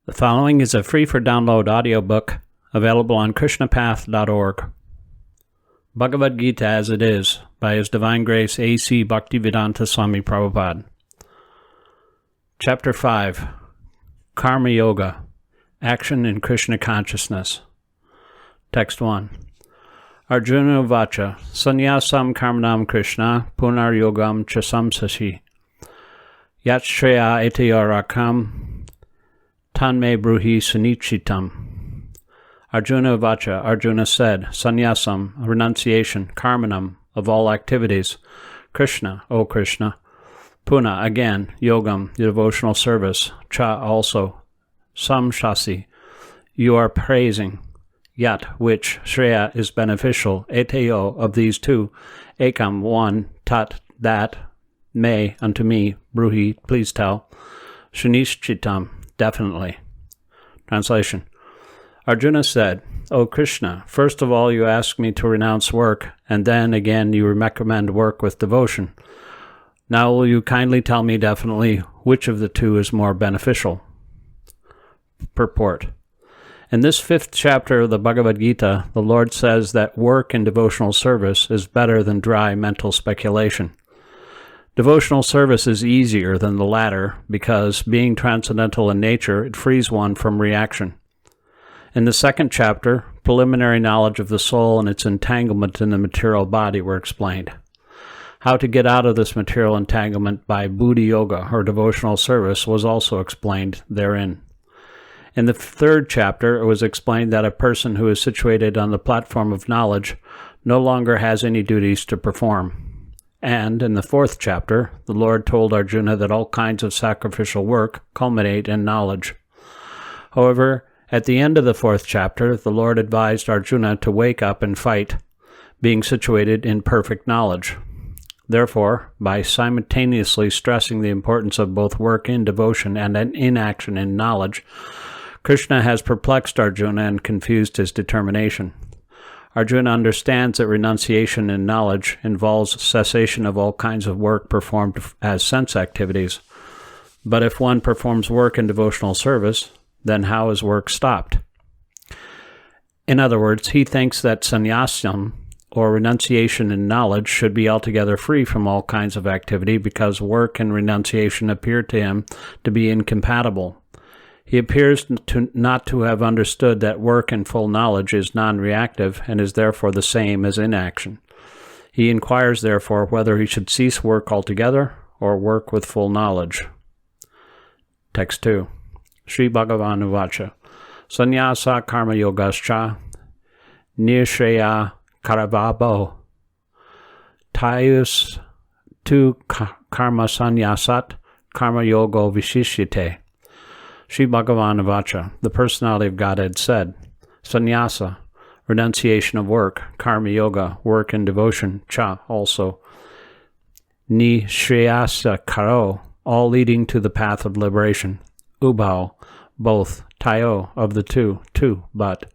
The following is a free-for-download audiobook available on KrishnaPath.org. Bhagavad Gita as it is, by His Divine Grace A.C. Bhaktivedanta Swami Prabhupada. Chapter 5, Karma Yoga, Action in Krishna Consciousness. Text 1. Arjuna Vacha, Sannyasam Karmanam Kṛṣṇa, Punar Yogam Chasamsashi, Yat Shreya Etayarakam, Tanme Bruhi Sunichitam. Arjuna Vacha, Arjuna said, Sannyasam, renunciation, Karmanam, of all activities, Krishna, O Krishna, Puna, again, Yogam, devotional service, Cha, also, Samshasi, you are praising, Yat, which, Shreya, is beneficial, Eteyo, of these two, Ekam, one, Tat, that, Me, unto me, Bruhi, please tell, Shunishchitam, definitely. Translation. Arjuna said, O Krishna, first of all you ask me to renounce work, and then again you recommend work with devotion. Now will you kindly tell me definitely which of the two is more beneficial? Purport. In this 5th chapter of the Bhagavad Gita, the Lord says that work in devotional service is better than dry mental speculation. Devotional service is easier than the latter because, being transcendental in nature, it frees one from reaction. In the 2nd chapter, preliminary knowledge of the soul and its entanglement in the material body were explained. How to get out of this material entanglement by Buddhi Yoga, or devotional service, was also explained therein. In the 3rd chapter, it was explained that a person who is situated on the platform of knowledge no longer has any duties to perform. And, in the 4th chapter, the Lord told Arjuna that all kinds of sacrificial work culminate in knowledge. However, at the end of the 4th chapter, the Lord advised Arjuna to wake up and fight, being situated in perfect knowledge. Therefore, by simultaneously stressing the importance of both work in devotion and an inaction in knowledge, Krishna has perplexed Arjuna and confused his determination. Arjuna understands that renunciation in knowledge involves cessation of all kinds of work performed as sense activities. But if one performs work in devotional service, then how is work stopped? In other words, he thinks that sannyasam, or renunciation in knowledge, should be altogether free from all kinds of activity because work and renunciation appear to him to be incompatible. He appears not to have understood that work in full knowledge is non-reactive and is therefore the same as inaction. He inquires, therefore, whether he should cease work altogether or work with full knowledge. Text 2. Sri Bhagavan Vacha. Sannyasa karma yogascha nirshreya karavabo tayus tu karma sannyasat karma yogo vishishyate. Sri Bhagavan Vacha, the personality of Godhead, said, Sannyasa, renunciation of work, karma yoga, work and devotion, cha, also, ni shreyasa karo, all leading to the path of liberation, ubhao, both, tayo, of the two, but,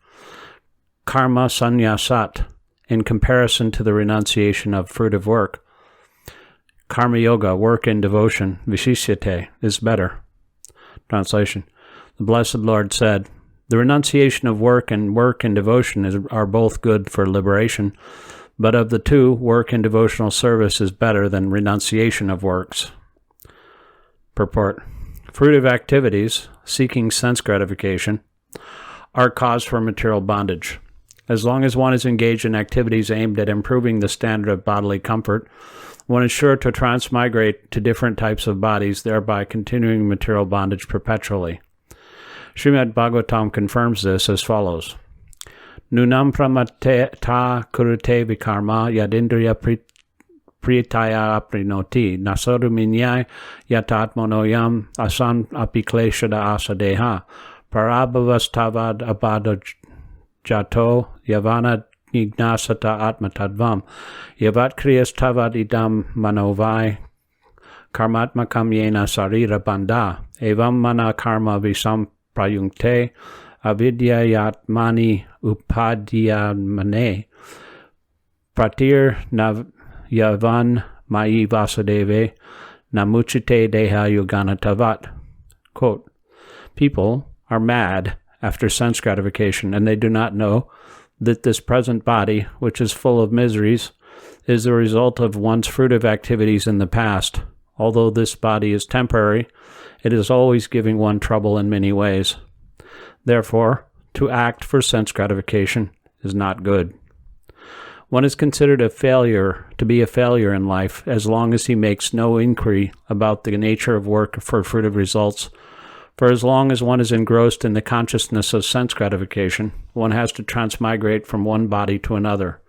karma sannyasat, in comparison to the renunciation of fruitive work, karma yoga, work and devotion, vishishyate, is better. Translation. The Blessed Lord said, the renunciation of work and devotion are both good for liberation, but of the two, work and devotional service is better than renunciation of works. Purport. Fruitive activities, seeking sense gratification, are cause for material bondage. As long as one is engaged in activities aimed at improving the standard of bodily comfort, one is sure to transmigrate to different types of bodies, thereby continuing material bondage perpetually. Srimad Bhagavatam confirms this as follows. Nunam pramate ta kurute vikarma yadindriya priyataya aprinoti nasaru minyai yatatmonoyam asan apikleshada asadeha parabhavastavad abadajato yavana Ignasata atmatadvam, yavat kriyas tavad idam manovai, karmatmakam yena sarira banda, evam mana karma visam prayunkte, avidyayat mani upadhyamane, pratir nav yavan mai vasudeve, namuchite deha yoganatavat. Quote, people are mad after sense gratification, and they do not know that this present body, which is full of miseries, is the result of one's fruitive activities in the past. Although this body is temporary, it is always giving one trouble in many ways. Therefore, to act for sense gratification is not good. One is considered to be a failure in life as long as he makes no inquiry about the nature of work for fruitive results. For as long as one is engrossed in the consciousness of sense gratification, one has to transmigrate from one body to another.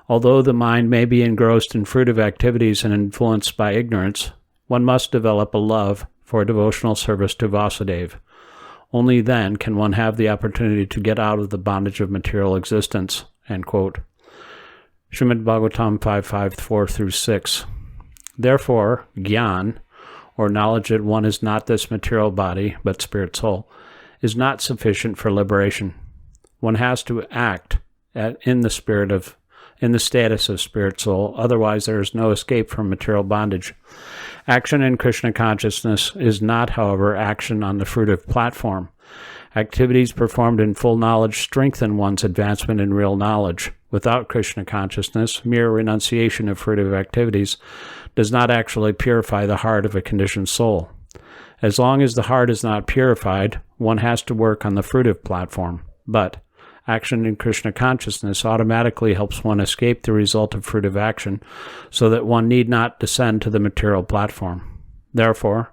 Although the mind may be engrossed in fruitive activities and influenced by ignorance, one must develop a love for devotional service to Vasudeva. Only then can one have the opportunity to get out of the bondage of material existence." End quote. Srimad Bhagavatam 5.5-4-6. Therefore, Gyan, or knowledge that one is not this material body, but spirit soul, is not sufficient for liberation. One has to act in the status of spirit soul, otherwise there is no escape from material bondage. Action in Krishna consciousness is not, however, action on the fruitive platform. Activities performed in full knowledge strengthen one's advancement in real knowledge. Without Krishna consciousness, mere renunciation of fruitive activities does not actually purify the heart of a conditioned soul. As long as the heart is not purified, one has to work on the fruitive platform. But action in Krishna consciousness automatically helps one escape the result of fruitive action, so that one need not descend to the material platform. Therefore,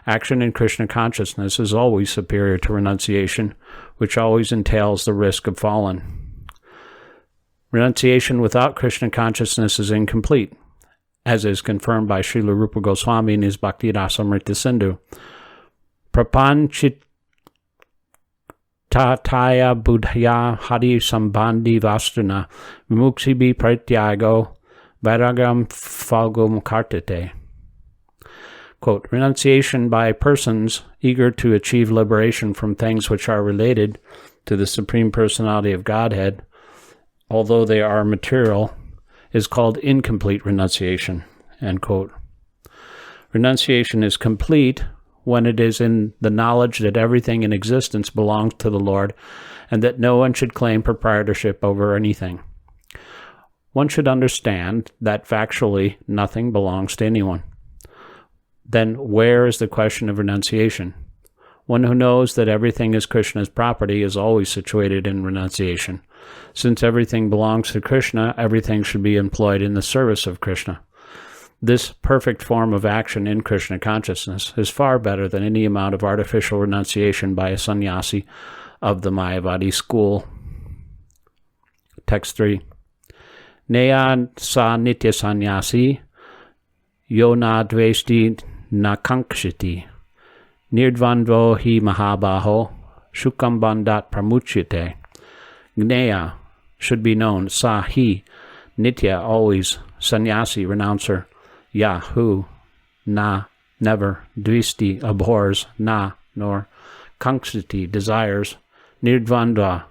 action in Krishna consciousness is always superior to renunciation, which always entails the risk of falling. Renunciation without Krishna consciousness is incomplete, as is confirmed by Srila Rupa Goswami in his Bhakti Rasamrita Sindhu. Prapanchit Tataya Buddhaya Hari Sambandhi Vastuna Vimuksibi Pratyago Vairagam Falgum Kartate. Quote, renunciation by persons eager to achieve liberation from things which are related to the Supreme Personality of Godhead, although they are material, is called incomplete renunciation. End quote. Renunciation is complete when it is in the knowledge that everything in existence belongs to the Lord and that no one should claim proprietorship over anything. One should understand that factually nothing belongs to anyone. Then where is the question of renunciation? One who knows that everything is Krishna's property is always situated in renunciation. Since everything belongs to Krishna, everything should be employed in the service of Krishna. This perfect form of action in Krishna consciousness is far better than any amount of artificial renunciation by a sannyasi of the Mayavadi school. Text 3. Neya sa nitya sannyasi yo na dveshti na kankshiti nirdvandvo hi mahabaho shukam bandhat pramuchyate. Gneya should be known, sa hi, nitya always, sannyasi renouncer, ya who, na never, dvisti abhors, na nor, kankshiti desires, nirdvandva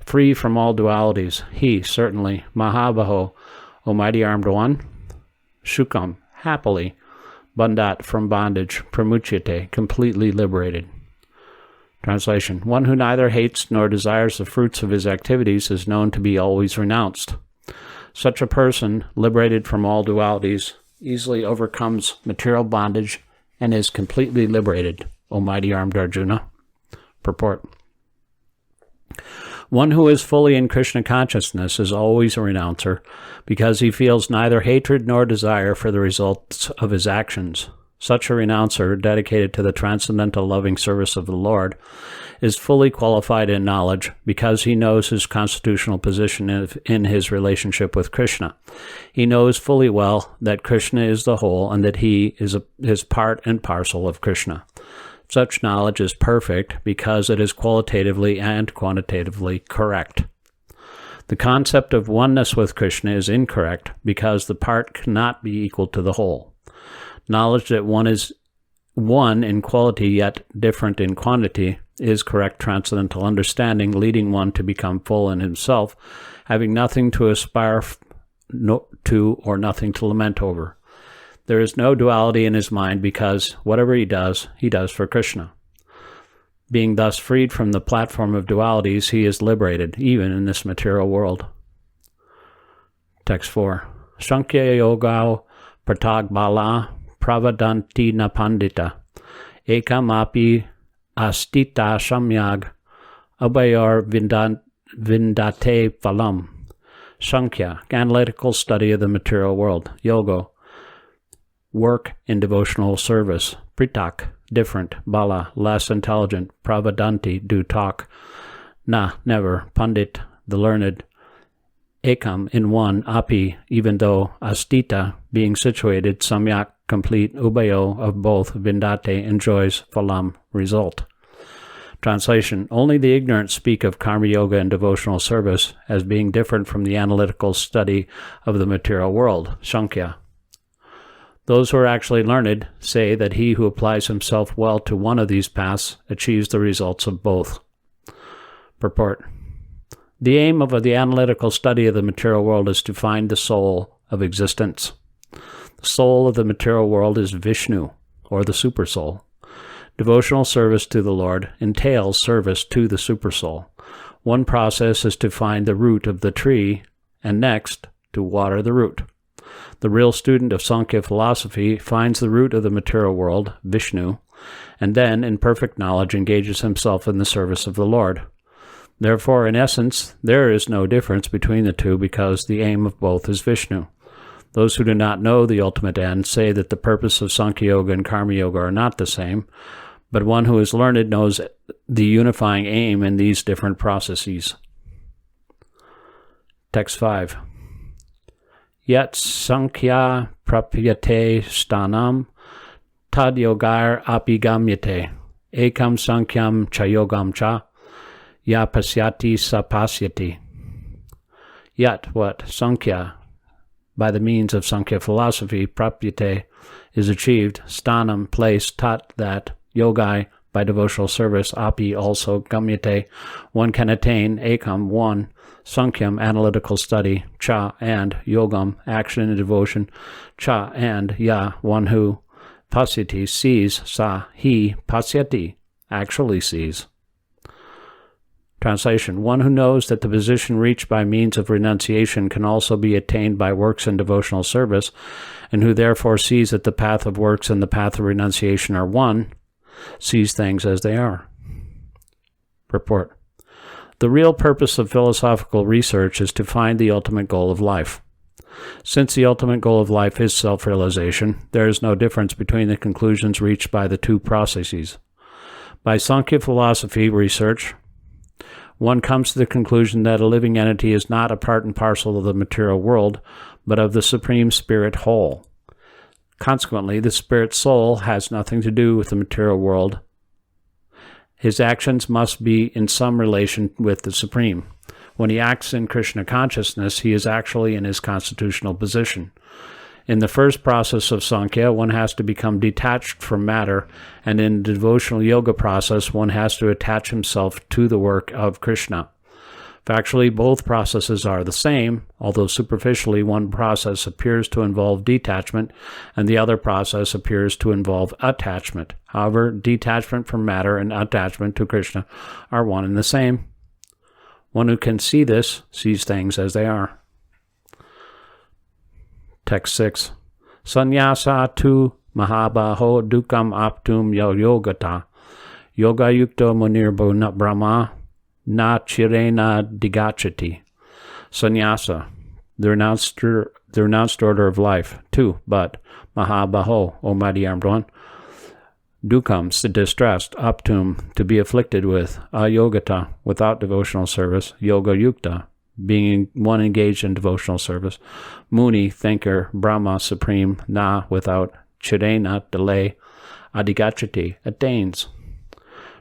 free from all dualities, he certainly, mahabaho, almighty armed one, shukam happily, bandhat from bondage, pramuchyate completely liberated. Translation. One who neither hates nor desires the fruits of his activities is known to be always renounced. Such a person, liberated from all dualities, easily overcomes material bondage and is completely liberated. O mighty armed Arjuna. Purport. One who is fully in Krishna consciousness is always a renouncer because he feels neither hatred nor desire for the results of his actions. Such a renouncer, dedicated to the transcendental loving service of the Lord, is fully qualified in knowledge because he knows his constitutional position in his relationship with Krishna. He knows fully well that Krishna is the whole and that he is part and parcel of Krishna. Such knowledge is perfect because it is qualitatively and quantitatively correct. The concept of oneness with Krishna is incorrect because the part cannot be equal to the whole. Knowledge that one is one in quality yet different in quantity is correct transcendental understanding, leading one to become full in himself, having nothing to aspire to or nothing to lament over. There is no duality in his mind because whatever he does for Krishna. Being thus freed from the platform of dualities, he is liberated, even in this material world. Text 4. Sankhya Yogao Pratag Bala Pravadanti na Pandita Ekam Api Astita Samyag Abhayor Vindate Phalam. Sankhya, analytical study of the material world. Yoga, work in devotional service. Pritak, different. Bala, less intelligent. Pravadanti, do talk. Na, never. Pandit, the learned. Ekam, in one. Api, even though. Astita, being situated. Samyak, complete. Ubayo, of both. Vindate, enjoys. Phalam, result. Translation. Only the ignorant speak of karma yoga and devotional service as being different from the analytical study of the material world. Sankhya. Those who are actually learned say that he who applies himself well to one of these paths achieves the results of both. Purport. The aim of the analytical study of the material world is to find the soul of existence. The soul of the material world is Vishnu, or the Supersoul. Devotional service to the Lord entails service to the Supersoul. One process is to find the root of the tree, and next, to water the root. The real student of Sankhya philosophy finds the root of the material world, Vishnu, and then, in perfect knowledge, engages himself in the service of the Lord. Therefore, in essence, there is no difference between the two because the aim of both is Vishnu. Those who do not know the ultimate end say that the purpose of Sankhya Yoga and Karma Yoga are not the same, but one who is learned knows the unifying aim in these different processes. Text 5. Yet Sankhya prapyate stanam tad yogar apigamyate ekam sankyam chayogam cha ya pasyati sapasyati. Yet what Sankhya, by the means of Sankhya philosophy, prapyate, is achieved, stanam, place, tat, that, yogai, by devotional service, api, also, gamyate, one can attain, ekam, one, sankyam, analytical study, cha, and, yogam, action and devotion, cha, and, ya, one who, pasyati, sees, sa, he, pasyati, actually sees. Translation. One who knows that the position reached by means of renunciation can also be attained by works and devotional service, and who therefore sees that the path of works and the path of renunciation are one, sees things as they are. Purport. The real purpose of philosophical research is to find the ultimate goal of life. Since the ultimate goal of life is self-realization, there is no difference between the conclusions reached by the two processes. By Sankhya philosophy research, one comes to the conclusion that a living entity is not a part and parcel of the material world, but of the Supreme Spirit whole. Consequently, the Spirit soul has nothing to do with the material world. His actions must be in some relation with the Supreme. When he acts in Krishna consciousness, he is actually in his constitutional position. In the first process of Sankhya, one has to become detached from matter, and in the devotional yoga process, one has to attach himself to the work of Kṛṣṇa. Factually, both processes are the same, although superficially one process appears to involve detachment, and the other process appears to involve attachment. However, detachment from matter and attachment to Kṛṣṇa are one and the same. One who can see this sees things as they are. Text 6. Sannyasa tu mahabaho dukam aptum yogata yoga yukto munirbo brahma na chirena digachati. Sannyasa, the renounced order of life. 2. But mahabaho, O mighty armed one. Dukam, distressed. Aptum, to be afflicted with. Ayogata, without devotional service. Yoga yukta, being one engaged in devotional service. Muni, thinker. Brahma, supreme. Na, without. Chirena, delay. Adigachati, attains.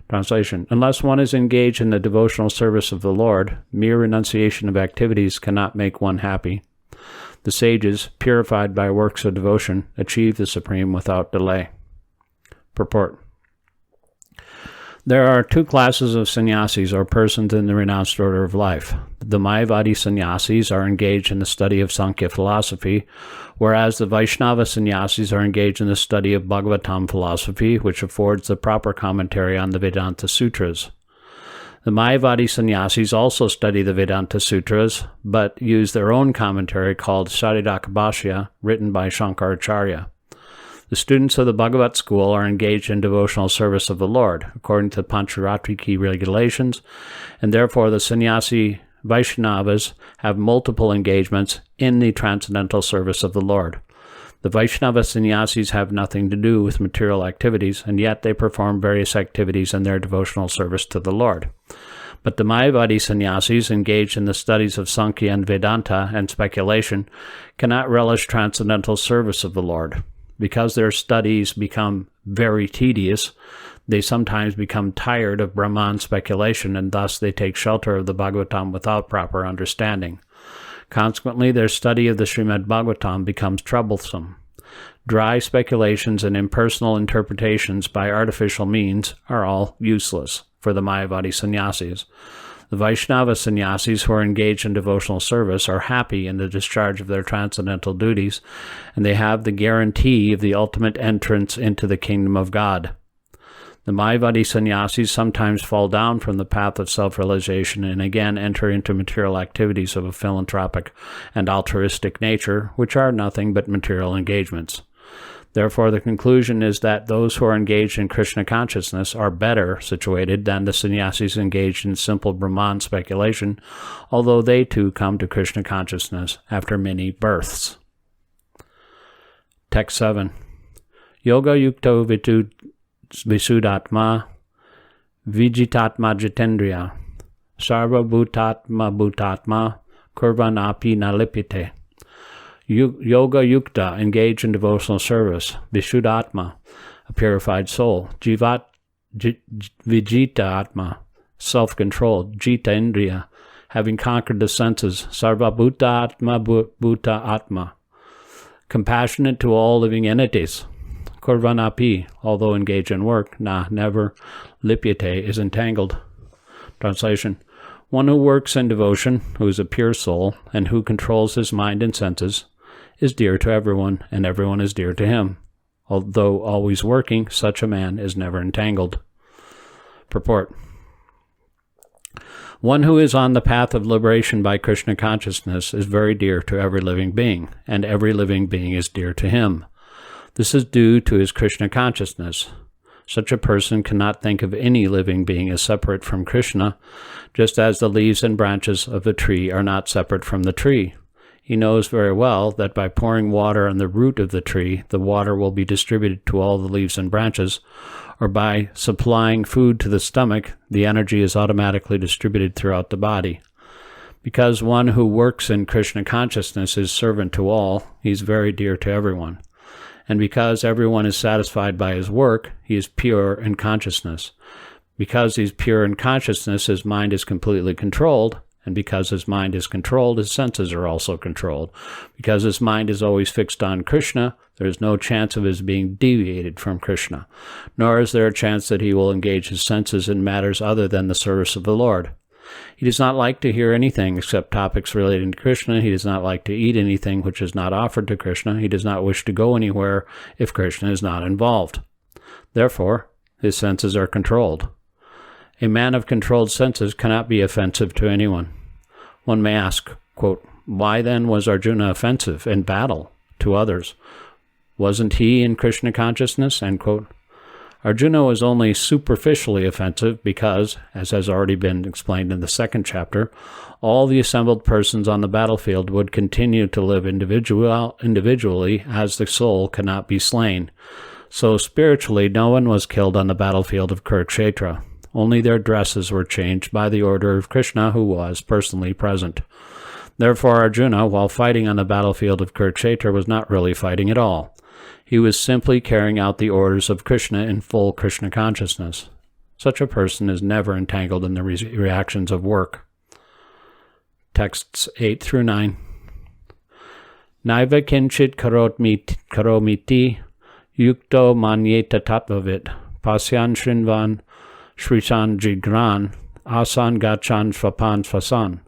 Translation. Unless one is engaged in the devotional service of the Lord, mere renunciation of activities cannot make one happy. The sages, purified by works of devotion, achieve the Supreme without delay. Purport. There are two classes of sannyasis, or persons in the renounced order of life. The Mayavadi sannyasis are engaged in the study of Sankhya philosophy, whereas the Vaishnava sannyasis are engaged in the study of Bhagavatam philosophy, which affords the proper commentary on the Vedanta Sutras. The Mayavadi sannyasis also study the Vedanta Sutras, but use their own commentary called Saridaka Bhashya, written by Shankaracharya. The students of the Bhagavad school are engaged in devotional service of the Lord, according to the Pancharatriki regulations, and therefore the sannyasi Vaishnavas have multiple engagements in the transcendental service of the Lord. The Vaishnava sannyasis have nothing to do with material activities, and yet they perform various activities in their devotional service to the Lord. But the Mayavadi sannyasis, engaged in the studies of Sankhya and Vedanta and speculation, cannot relish transcendental service of the Lord. Because their studies become very tedious, they sometimes become tired of Brahman speculation, and thus they take shelter of the Bhagavatam without proper understanding. Consequently, their study of the Srimad Bhagavatam becomes troublesome. Dry speculations and impersonal interpretations by artificial means are all useless for the Mayavadi sannyasis. The Vaishnava sannyasis who are engaged in devotional service are happy in the discharge of their transcendental duties, and they have the guarantee of the ultimate entrance into the kingdom of God. The Mayavadi sannyasis sometimes fall down from the path of self-realization and again enter into material activities of a philanthropic and altruistic nature, which are nothing but material engagements. Therefore, the conclusion is that those who are engaged in Krishna consciousness are better situated than the sannyasis engaged in simple Brahman speculation, although they too come to Krishna consciousness after many births. Text 7. Yoga yukto visuddhatma vijitatma jitendriya sarva bhutatma kurvanapi na lipite. Yoga yukta, engaged in devotional service, Vishuddhatma, a purified soul, Vijita Atma, self-controlled, Jita Indriya, having conquered the senses, Sarva Bhuta Atma Bhuta Atma, compassionate to all living entities, Kurvanapi, although engaged in work, never, Lipyate, is entangled. Translation: one who works in devotion, who is a pure soul, and who controls his mind and senses, is dear to everyone, and everyone is dear to him. Although always working, such a man is never entangled. Purport: one who is on the path of liberation by Krishna consciousness is very dear to every living being, and every living being is dear to him. This is due to his Krishna consciousness. Such a person cannot think of any living being as separate from Krishna, just as the leaves and branches of a tree are not separate from the tree. He knows very well that by pouring water on the root of the tree, the water will be distributed to all the leaves and branches, or by supplying food to the stomach, the energy is automatically distributed throughout the body. Because one who works in Krishna consciousness is servant to all, he is very dear to everyone. And because everyone is satisfied by his work, he is pure in consciousness. Because he is pure in consciousness, his mind is completely controlled, and because his mind is controlled, his senses are also controlled. Because his mind is always fixed on Krishna, there is no chance of his being deviated from Krishna, nor is there a chance that he will engage his senses in matters other than the service of the Lord. He does not like to hear anything except topics relating to Krishna. He does not like to eat anything which is not offered to Krishna. He does not wish to go anywhere if Krishna is not involved. Therefore, his senses are controlled. A man of controlled senses cannot be offensive to anyone. One may ask, quote, why then was Arjuna offensive in battle to others? Wasn't he in Krishna consciousness? End quote. Arjuna was only superficially offensive because, as has already been explained in the second chapter, all the assembled persons on the battlefield would continue to live individually as the soul cannot be slain. So spiritually, no one was killed on the battlefield of Kṛṣṇa. Only their dresses were changed by the order of Krishna, who was personally present. Therefore, Arjuna, while fighting on the battlefield of Kṛṣṇa, was not really fighting at all. He was simply carrying out the orders of Krishna in full Krishna consciousness. Such a person is never entangled in the reactions of work. Texts 8 through 9. Naiva kinchit karomiti yukto manyeta tattvavit pasyan shrinvan Shrisan Jigran, Asan Gachan Svapan Svasan,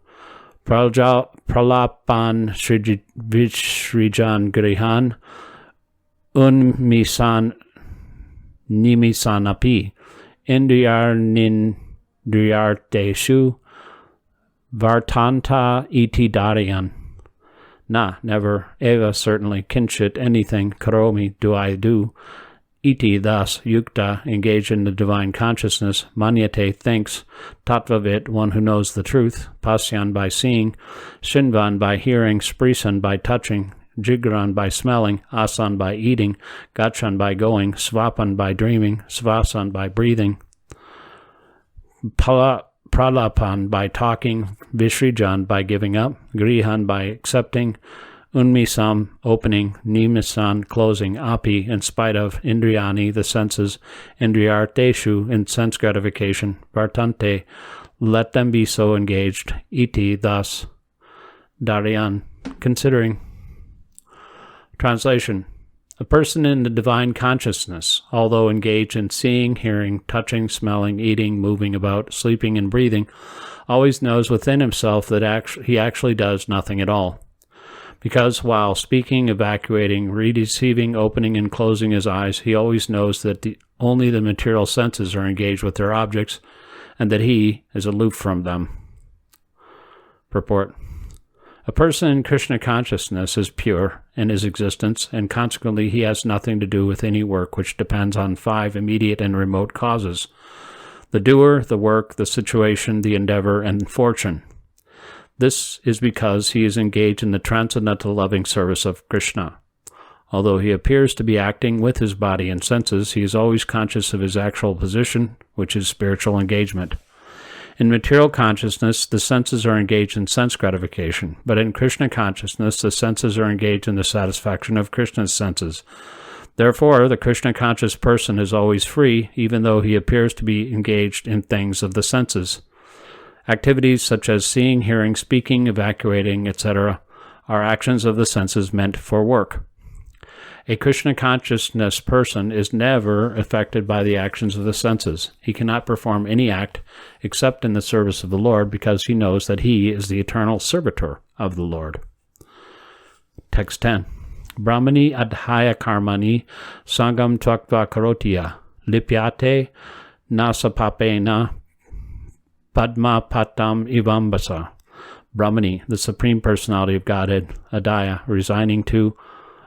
Pralapan Vishrijan Grihan, Unmisan Nimisanapi, Indriyarnindriyarteshu, Vartanta iti dariyan. Na, never. Eva, certainly. Kinshit, anything. Karomi, do I do. Iti, thus. Yukta, engaged in the divine consciousness. Manyate, thinks. Tattvavit, one who knows the truth. Pasyan, by seeing. Shinvan, by hearing. Sprisan, by touching. Jigran, by smelling. Asan, by eating. Gachan, by going. Svapan, by dreaming. Svasan, by breathing. Pralapan, by talking. Vishrijan, by giving up. Grihan, by accepting. Unmisam, opening. Nimisan, closing. Api, in spite of. Indriyani, the senses. Indriyarteshu, in sense gratification. Vartante, let them be so engaged. Iti, thus. Dariyan, considering. Translation. A person in the divine consciousness, although engaged in seeing, hearing, touching, smelling, eating, moving about, sleeping, and breathing, always knows within himself that he actually does nothing at all. Because while speaking, evacuating, receiving, opening, and closing his eyes, he always knows that only the material senses are engaged with their objects, and that he is aloof from them. Purport. A person in Krishna consciousness is pure in his existence, and consequently he has nothing to do with any work which depends on 5 immediate and remote causes: the doer, the work, the situation, the endeavor, and fortune. This is because he is engaged in the transcendental loving service of Krishna. Although he appears to be acting with his body and senses, he is always conscious of his actual position, which is spiritual engagement. In material consciousness, the senses are engaged in sense gratification, but in Krishna consciousness, the senses are engaged in the satisfaction of Krishna's senses. Therefore, the Krishna-conscious person is always free, even though he appears to be engaged in things of the senses. Activities such as seeing, hearing, speaking, evacuating, etc., are actions of the senses meant for work. A Krishna consciousness person is never affected by the actions of the senses. He cannot perform any act except in the service of the Lord, because he knows that he is the eternal servitor of the Lord. Text 10. Brahmani adhaya karmani sangam tvaktva karotiya lipyate nasapapena padma patam ivambasa. Brahmani, the Supreme Personality of Godhead, adhaya, resigning to,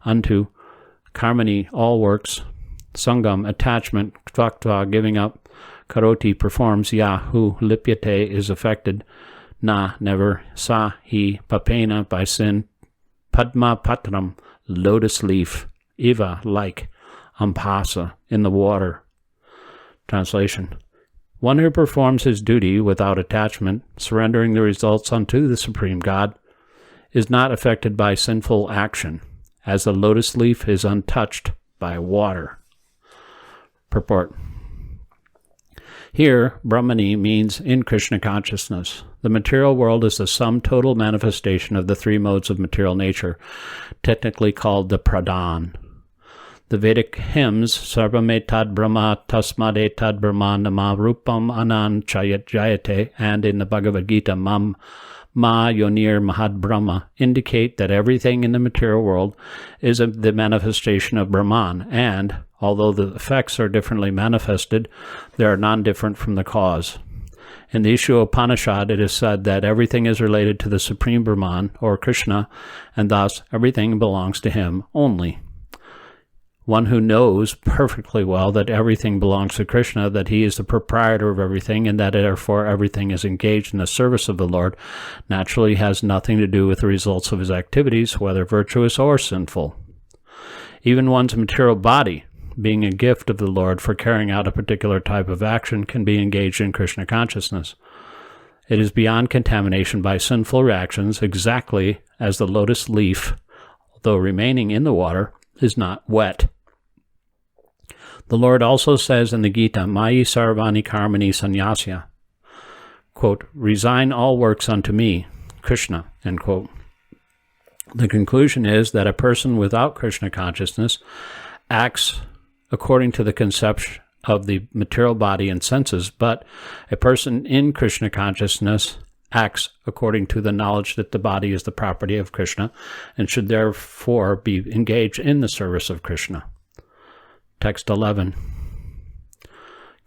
unto, karmani, all works, sangam, attachment, tvaktva, giving up, karoti, performs, ya, who, lipyate, is affected, na, never, sa, he, papena, by sin, padma patram, lotus leaf, iva, like, ampasa, in the water. Translation. One who performs his duty without attachment, surrendering the results unto the Supreme God, is not affected by sinful action, as the lotus leaf is untouched by water. Purport. Here, Brahmani means in Krishna consciousness. The material world is the sum total manifestation of the 3 modes of material nature, technically called the pradhan. The Vedic hymns, Sarvame tad Brahma tasmade tad Brahma nama rupam anan chayat jayate, and in the Bhagavad Gita, mam ma yonir mahad Brahma, indicate that everything in the material world is the manifestation of Brahman, and, although the effects are differently manifested, they are non-different from the cause. In the Upanishad, it is said that everything is related to the Supreme Brahman, or Krishna, and thus everything belongs to him only. One who knows perfectly well that everything belongs to Krishna, that he is the proprietor of everything, and that therefore everything is engaged in the service of the Lord, naturally has nothing to do with the results of his activities, whether virtuous or sinful. Even one's material body, being a gift of the Lord for carrying out a particular type of action, can be engaged in Krishna consciousness. It is beyond contamination by sinful reactions, exactly as the lotus leaf, though remaining in the water, is not wet. The Lord also says in the Gita, Mayi sarvani karmani sannyasya, quote, resign all works unto me, Krishna, end quote. The conclusion is that a person without Krishna consciousness acts according to the of the material body and senses, but a person in Krishna consciousness acts according to the knowledge that the body is the property of Krishna and should therefore be engaged in the service of Krishna. Text 11.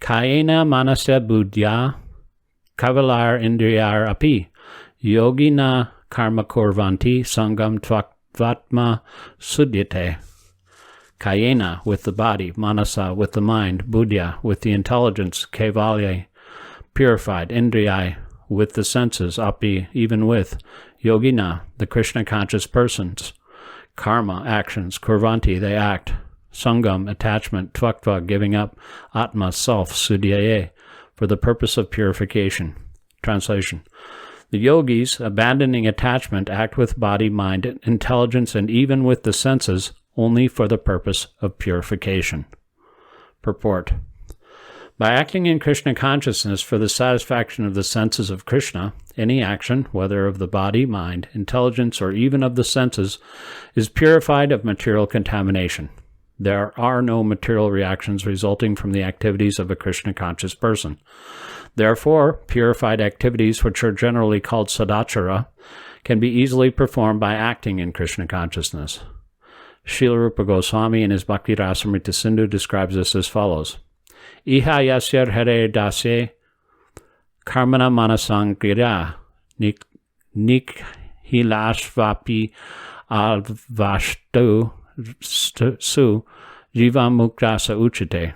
Kayena manasya buddhya kavalar indriyar api yogina karma kurvanti sangam tvatma sudyate. Kayena, with the body, manasa, with the mind, buddhya, with the intelligence, kevalya, purified, indriyai, with the senses, api, even with, yogina, the Krishna-conscious persons, karma, actions, kurvanti, they act, sangam, attachment, tvaktva, giving up, atma, self, sudhyaye, for the purpose of purification. Translation. The yogis, abandoning attachment, act with body, mind, intelligence, and even with the senses, only for the purpose of purification. Purport. By acting in Krishna consciousness for the satisfaction of the senses of Krishna, any action, whether of the body, mind, intelligence, or even of the senses, is purified of material contamination. There are no material reactions resulting from the activities of a Krishna-conscious person. Therefore, purified activities, which are generally called sadachara, can be easily performed by acting in Krishna consciousness. Srila Rupa Goswami in his Bhakti Rasamrita Sindhu describes this as follows. Iha yasyar hare dasye karmana manasang kriya nikhilashvapi alvashtu su jiva mukrasa uchate.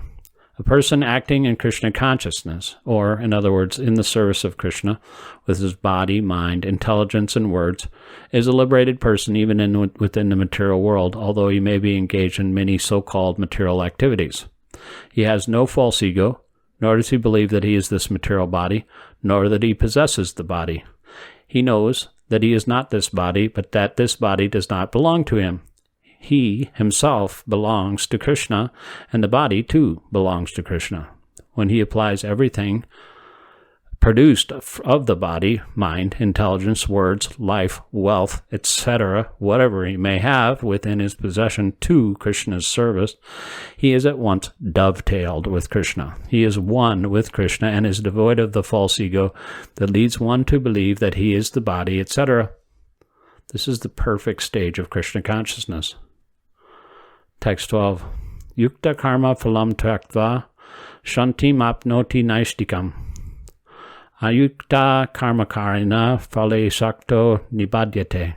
A person acting in Krishna consciousness, or, in other words, in the service of Krishna, with his body, mind, intelligence, and words, is a liberated person even within the material world, although he may be engaged in many so-called material activities. He has no false ego, nor does he believe that he is this material body, nor that he possesses the body. He knows that he is not this body, but that this body does not belong to him. He himself belongs to Krishna, and the body too belongs to Krishna. When he applies everything produced of the body, mind, intelligence, words, life, wealth, etc., whatever he may have within his possession to Krishna's service, he is at once dovetailed with Krishna. He is one with Krishna and is devoid of the false ego that leads one to believe that he is the body, etc. This is the perfect stage of Krishna consciousness. Text 12. Yukta karma phalam tyaktva shantim apnoti naishtikam. Ayukta karmakarina phale sakto nibadyate.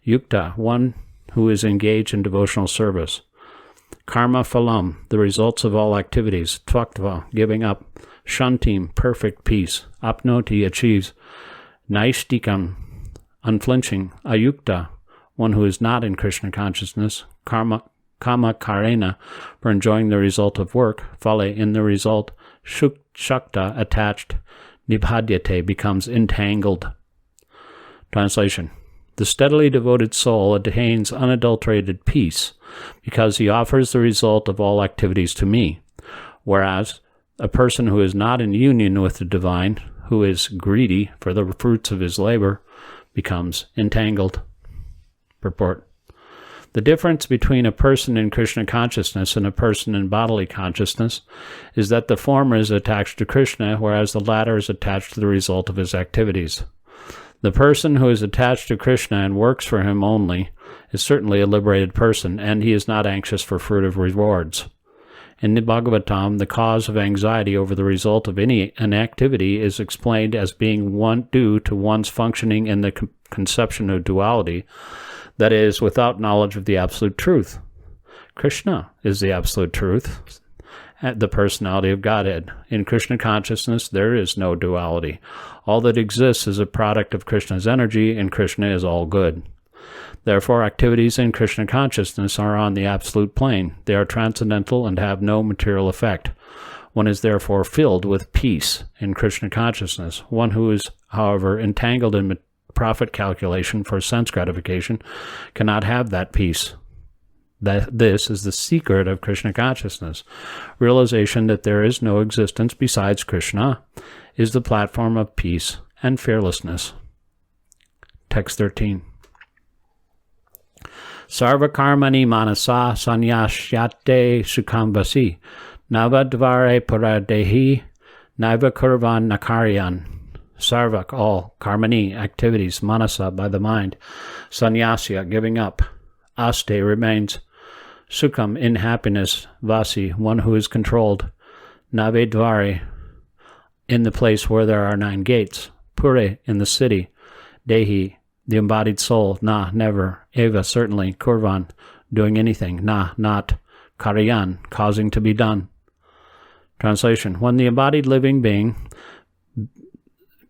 Yukta, one who is engaged in devotional service. Karma phalam, the results of all activities. Tyaktva, giving up. Shantim, perfect peace. Apnoti, achieves. Naishtikam, unflinching. Ayukta, one who is not in Krishna consciousness. Kama karena, for enjoying the result of work. Phale, in the result. Shakta, attached. Nibhadyate, becomes entangled. Translation. The steadily devoted soul attains unadulterated peace because he offers the result of all activities to me, whereas a person who is not in union with the divine, who is greedy for the fruits of his labor, becomes entangled. Purport. The difference between a person in Krishna consciousness and a person in bodily consciousness is that the former is attached to Krishna, whereas the latter is attached to the result of his activities. The person who is attached to Krishna and works for him only is certainly a liberated person, and he is not anxious for fruitive rewards. In the Bhagavatam, the cause of anxiety over the result of an activity is explained as being due to one's functioning in the conception of duality, that is, without knowledge of the absolute truth. Krishna is the absolute truth, the personality of Godhead. In Krishna consciousness, there is no duality. All that exists is a product of Krishna's energy, and Krishna is all good. Therefore, activities in Krishna consciousness are on the absolute plane. They are transcendental and have no material effect. One is therefore filled with peace in Krishna consciousness. One who is, however, entangled in profit calculation for sense gratification cannot have that peace. This is the secret of Krishna consciousness. Realization that there is no existence besides Krishna is the platform of peace and fearlessness. Text 13. Sarva karmani manasa sanyasyate sukhambasi Navadvare Paradehi, Naiva Kurvan Nakaryan. Sarvak, all. Karmani, activities. Manasa, by the mind. Sannyasya, giving up. Aste, remains. Sukham, in happiness. Vasi, one who is controlled. Navedvare, in the place where there are 9 gates. Pure, in the city. Dehi, the embodied soul. Na, never. Eva, certainly. Kurvan, doing anything. Na, not. Karyan, causing to be done. Translation. When the embodied living being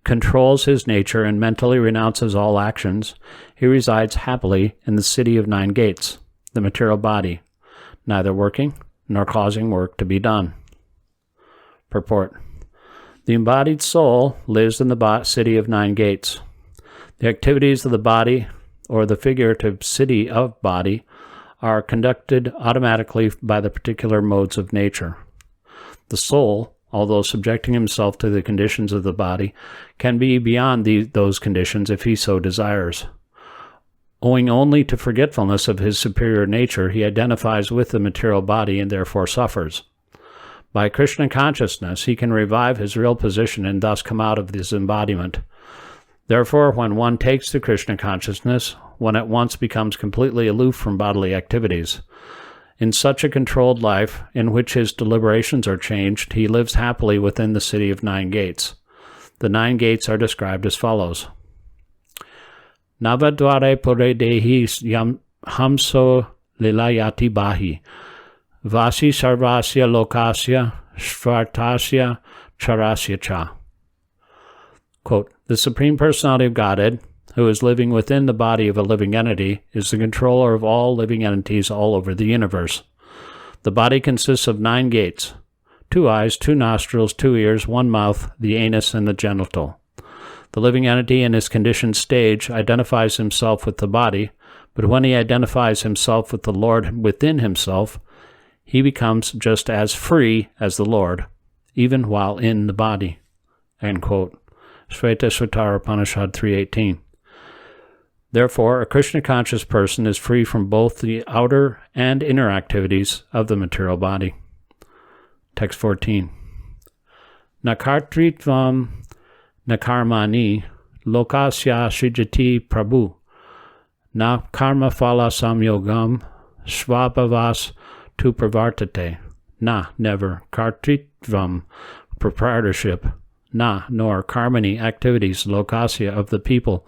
controls his nature and mentally renounces all actions, he resides happily in the city of 9 gates, the material body, neither working nor causing work to be done. Purport. The embodied soul lives in the city of 9 gates. The activities of the body, or the figurative city of body, are conducted automatically by the particular modes of nature. The soul, although subjecting himself to the conditions of the body, can be beyond those conditions if he so desires. Owing only to forgetfulness of his superior nature, he identifies with the material body and therefore suffers. By Krishna consciousness, he can revive his real position and thus come out of this embodiment. Therefore, when one takes to Krishna consciousness, one at once becomes completely aloof from bodily activities. In such a controlled life, in which his deliberations are changed, he lives happily within the city of 9 gates. The 9 gates are described as follows. Navadvare pure dehi yam hamso lilayati bahi, vasi sarvasya lokasya shvartasya charasya cha. Quote, the Supreme Personality of Godhead, who is living within the body of a living entity, is the controller of all living entities all over the universe. The body consists of 9 gates, 2 eyes, 2 nostrils, 2 ears, 1 mouth, the anus, and the genital. The living entity in his conditioned stage identifies himself with the body, but when he identifies himself with the Lord within himself, he becomes just as free as the Lord, even while in the body. End quote. Shvetashvatara Upanishad 3:18. Therefore, a Krishna-conscious person is free from both the outer and inner activities of the material body. Text 14. Nakartritvam nakarmani lokasya shijati prabhu na karma phala samyogam svabhavas tu pravartate. Na, never. Kartritvam, proprietorship. Na, nor. Karmani, activities. Lokasya, of the people.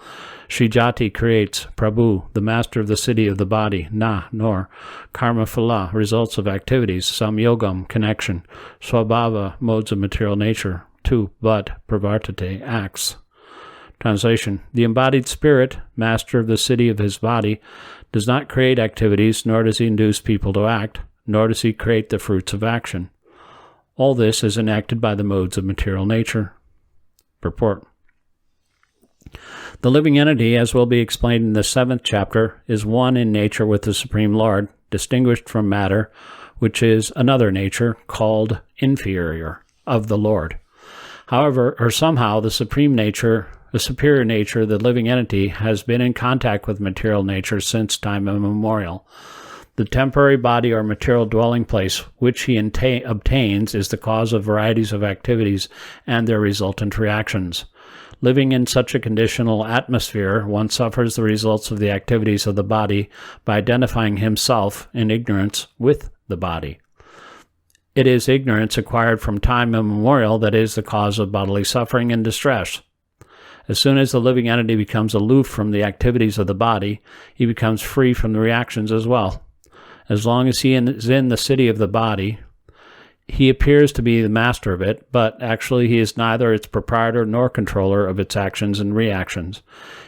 Shijati, creates. Prabhu, the master of the city of the body. Na, nor. Karma phala, results of activities. Samyogam, connection. Swabhava, modes of material nature. Tu, but. Pravartate, acts. Translation. The embodied spirit, master of the city of his body, does not create activities, nor does he induce people to act, nor does he create the fruits of action. All this is enacted by the modes of material nature. Purport. The living entity, as will be explained in the 7th chapter, is one in nature with the Supreme Lord, distinguished from matter, which is another nature called inferior of the Lord. However, or somehow, the superior nature, the living entity, has been in contact with material nature since time immemorial. The temporary body or material dwelling place which he obtains is the cause of varieties of activities and their resultant reactions. Living in such a conditional atmosphere, one suffers the results of the activities of the body by identifying himself in ignorance with the body. It is ignorance acquired from time immemorial that is the cause of bodily suffering and distress. As soon as the living entity becomes aloof from the activities of the body, he becomes free from the reactions as well. As long as he is in the city of the body, he appears to be the master of it, but actually he is neither its proprietor nor controller of its actions and reactions.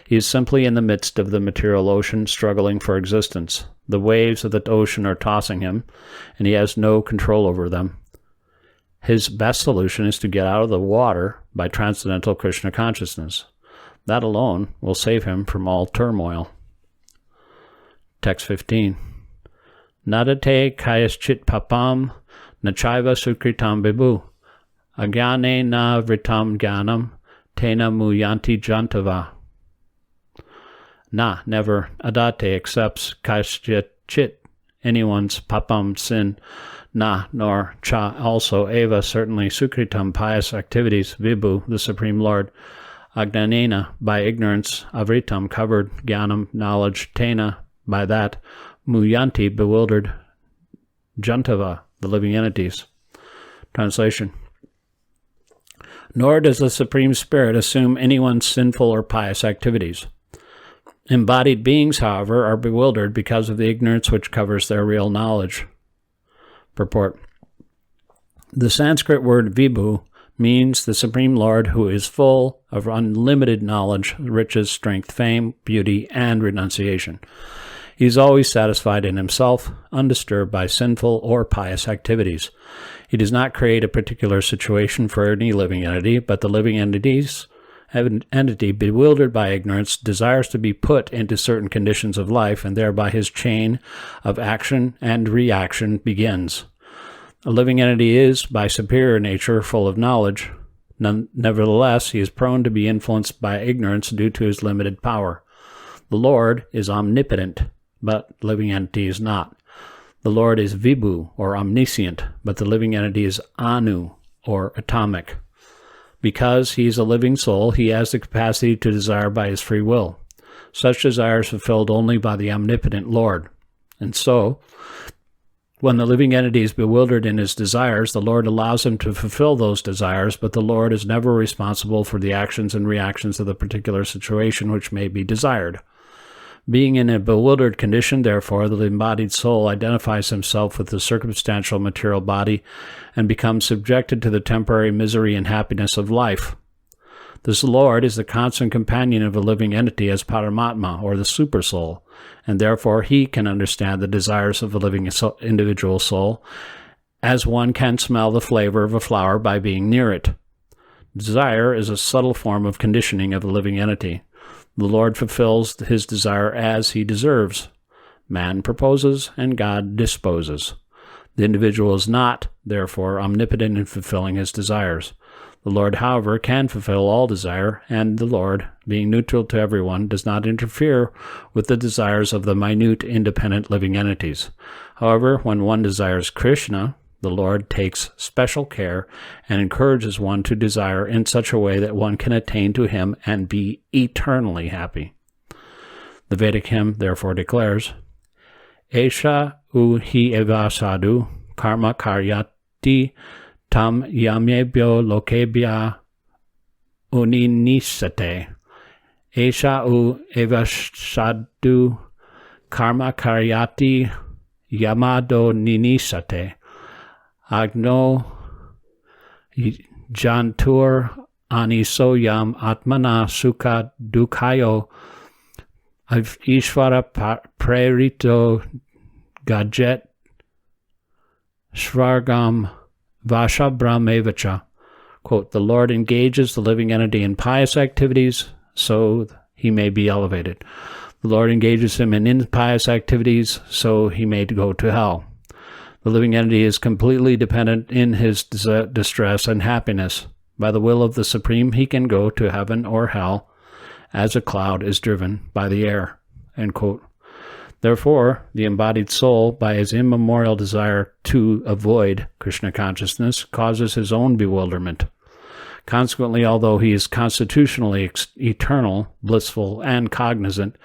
He is simply in the midst of the material ocean, struggling for existence. The waves of the ocean are tossing him, and he has no control over them. His best solution is to get out of the water by transcendental Krishna consciousness. That alone will save him from all turmoil. Text 15. Nadate kayaschit papam nachaiva sukritam bibu agyane na vritam gyanam tena muyanti jantava. Na, never. Adate accepts kayaschit chit anyone's papam sin, na, nor cha, also eva, certainly sukritam, pious activities, vibhu, the Supreme Lord, agnanena, by ignorance, avritam, covered, jnanam, knowledge, tena, by that, muyanti, bewildered, jantava, the living entities. Translation. Nor does the Supreme Spirit assume anyone's sinful or pious activities. Embodied beings, however, are bewildered because of the ignorance which covers their real knowledge. Purport. The Sanskrit word vibhu means the Supreme Lord who is full of unlimited knowledge, riches, strength, fame, beauty, and renunciation. He is always satisfied in himself, undisturbed by sinful or pious activities. He does not create a particular situation for any living entity, but the living entity, bewildered by ignorance, desires to be put into certain conditions of life, and thereby his chain of action and reaction begins. A living entity is, by superior nature, full of knowledge. Nevertheless, he is prone to be influenced by ignorance due to his limited power. The Lord is omnipotent, but the living entity is not. The Lord is vibhu, or omniscient, but the living entity is anu, or atomic. Because he is a living soul, he has the capacity to desire by his free will. Such desire is fulfilled only by the omnipotent Lord. And so, when the living entity is bewildered in his desires, the Lord allows him to fulfill those desires, but the Lord is never responsible for the actions and reactions of the particular situation which may be desired. Being in a bewildered condition, therefore, the embodied soul identifies himself with the circumstantial material body and becomes subjected to the temporary misery and happiness of life. This Lord is the constant companion of a living entity as Paramatma, or the Supersoul, and therefore he can understand the desires of a living individual soul, as one can smell the flavor of a flower by being near it. Desire is a subtle form of conditioning of a living entity. The Lord fulfills his desire as he deserves. Man proposes, and God disposes. The individual is not, therefore, omnipotent in fulfilling his desires. The Lord, however, can fulfill all desire, and the Lord, being neutral to everyone, does not interfere with the desires of the minute, independent living entities. However, when one desires Kṛṣṇa, the Lord takes special care and encourages one to desire in such a way that one can attain to him and be eternally happy. The Vedic hymn therefore declares, Esha u hi eva sadhu karma karyati tam yamebhyo lokebhya uninisate. Esha u eva sadhu karma karyati yamado ninisate. Agno jantur anisoyam atmana sukha dukhayo Ishvara prerito gajet shvargam vashabhramevacha. Quote, the Lord engages the living entity in pious activities so he may be elevated. The Lord engages him in impious activities so he may go to hell. The living entity is completely dependent in his distress and happiness. By the will of the Supreme, he can go to heaven or hell, as a cloud is driven by the air. End quote. Therefore, the embodied soul, by his immemorial desire to avoid Krishna consciousness, causes his own bewilderment. Consequently, although he is constitutionally eternal, blissful, and cognizant,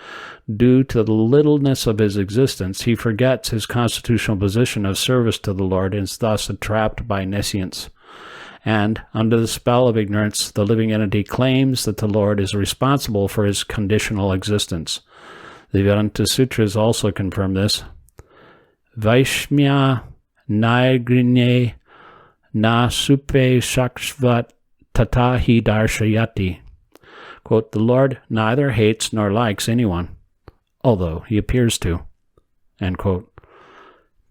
due to the littleness of his existence, he forgets his constitutional position of service to the Lord and is thus trapped by nescience. And, under the spell of ignorance, the living entity claims that the Lord is responsible for his conditional existence. The Vedanta Sutras also confirm this. Vaishmya naigrinye na supe shakshvat tatahi darshayati. Quote, the Lord neither hates nor likes anyone, although he appears to. End quote.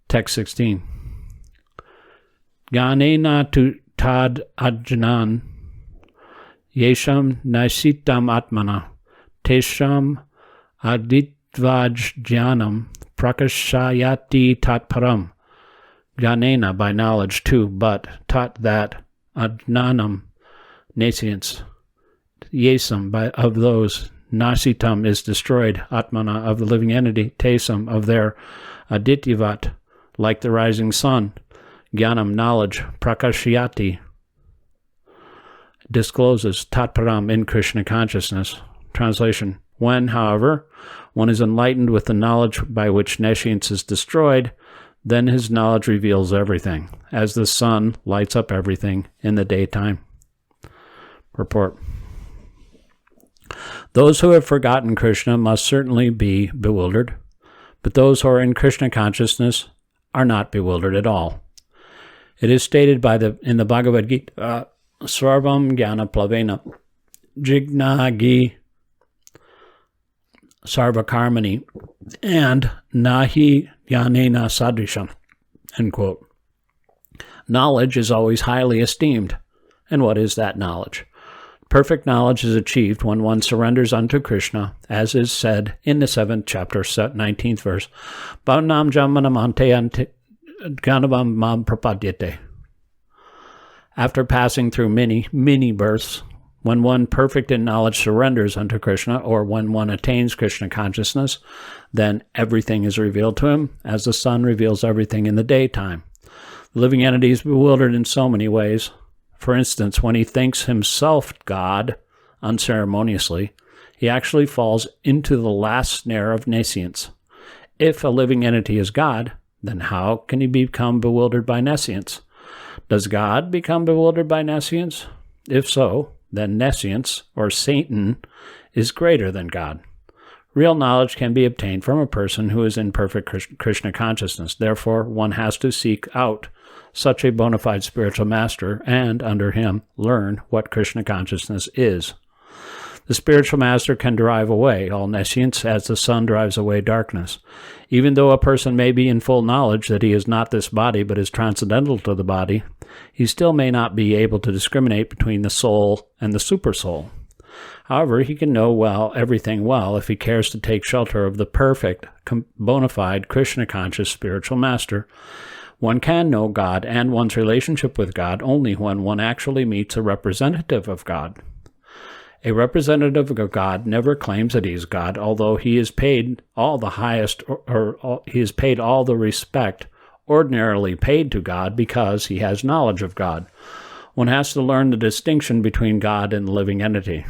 Text 16. Jnanena tu tad ajnan yesham naisitam atmana tesham aditvaj jnanam prakashayati tatparam. Jnanena, by knowledge too, but tat that, ajnanam, nescience, yesam, of those, nasitam is destroyed, atmana of the living entity, tesam of their, Adityavat, like the rising sun. Jnanam, knowledge. Prakashyati, discloses. Tatparam, in Krishna consciousness. Translation: when, however, one is enlightened with the knowledge by which nescience is destroyed, then his knowledge reveals everything, as the sun lights up everything in the daytime. Purport: those who have forgotten Krishna must certainly be bewildered, but those who are in Krishna consciousness are not bewildered at all. It is stated in the Bhagavad Gita, Sarvam Jnana Plavena Jignagi Sarvakarmani and Nahi Jnanena Sadrisham. End quote. Knowledge is always highly esteemed. And what is that knowledge? Perfect knowledge is achieved when one surrenders unto Krishna, as is said in the 7th chapter, 19th verse. Bhavanam jamanamante ganavam mam prapadyate. After passing through many births, when one perfect in knowledge surrenders unto Krishna, or when one attains Krishna consciousness, then everything is revealed to him, as the sun reveals everything in the daytime. The living entity is bewildered in so many ways. For instance, when he thinks himself God unceremoniously, he actually falls into the last snare of nescience. If a living entity is God, then how can he become bewildered by nescience? Does God become bewildered by nescience? If so, then nescience, or Satan, is greater than God. Real knowledge can be obtained from a person who is in perfect Krishna consciousness. Therefore, one has to seek out such a bona fide spiritual master and, under him, learn what Krishna consciousness is. The spiritual master can drive away all nescience as the sun drives away darkness. Even though a person may be in full knowledge that he is not this body but is transcendental to the body, he still may not be able to discriminate between the soul and the supersoul. However, he can know everything well if he cares to take shelter of the perfect, bona fide, Krishna-conscious spiritual master. One can know God and one's relationship with God only when one actually meets a representative of God. A representative of God never claims that he is God, although he is paid all the respect ordinarily paid to God because he has knowledge of God. One has to learn the distinction between God and the living entity.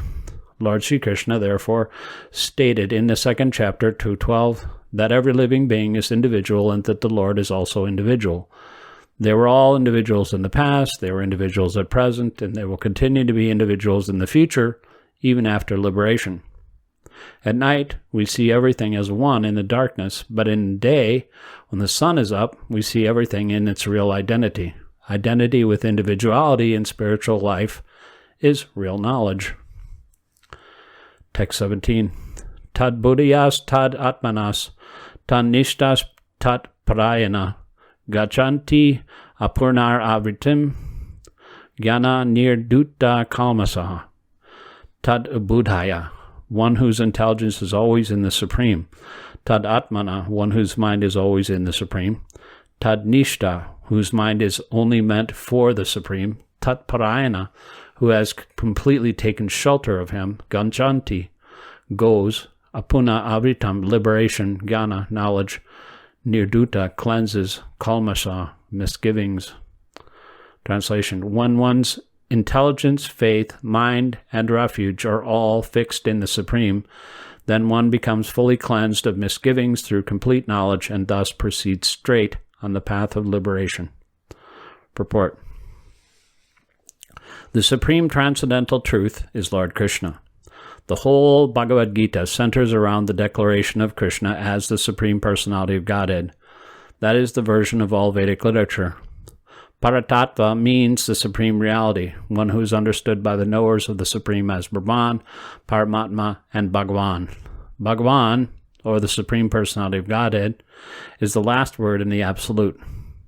Lord Sri Krishna, therefore, stated in the 2nd chapter, 2:12, that every living being is individual and that the Lord is also individual. They were all individuals in the past, they were individuals at present, and they will continue to be individuals in the future, even after liberation. At night, we see everything as one in the darkness, but in the day, when the sun is up, we see everything in its real identity. Identity with individuality in spiritual life is real knowledge. Text 17. Tad buddhiyas tad atmanas, tad nishtas tad parayana, gachanti apurnar avritim, jnana nirdutta kalmasaha. Tad buddhaya, one whose intelligence is always in the Supreme. Tad atmana, one whose mind is always in the Supreme. Tad nishta, whose mind is only meant for the Supreme. Tat parayana, who has completely taken shelter of him. Ganchanti, goes. Apuna avritam, liberation. Jnana, knowledge. Nirdutta, cleanses. Kalmasa, misgivings. Translation: when one's intelligence, faith, mind, and refuge are all fixed in the Supreme, then one becomes fully cleansed of misgivings through complete knowledge and thus proceeds straight on the path of liberation. Purport: the supreme transcendental truth is Lord Krishna. The whole Bhagavad Gita centers around the declaration of Krishna as the Supreme Personality of Godhead. That is the version of all Vedic literature. Paratattva means the Supreme Reality, one who is understood by the knowers of the Supreme as Brahman, Paramatma, and Bhagavan. Bhagavan, or the Supreme Personality of Godhead, is the last word in the Absolute.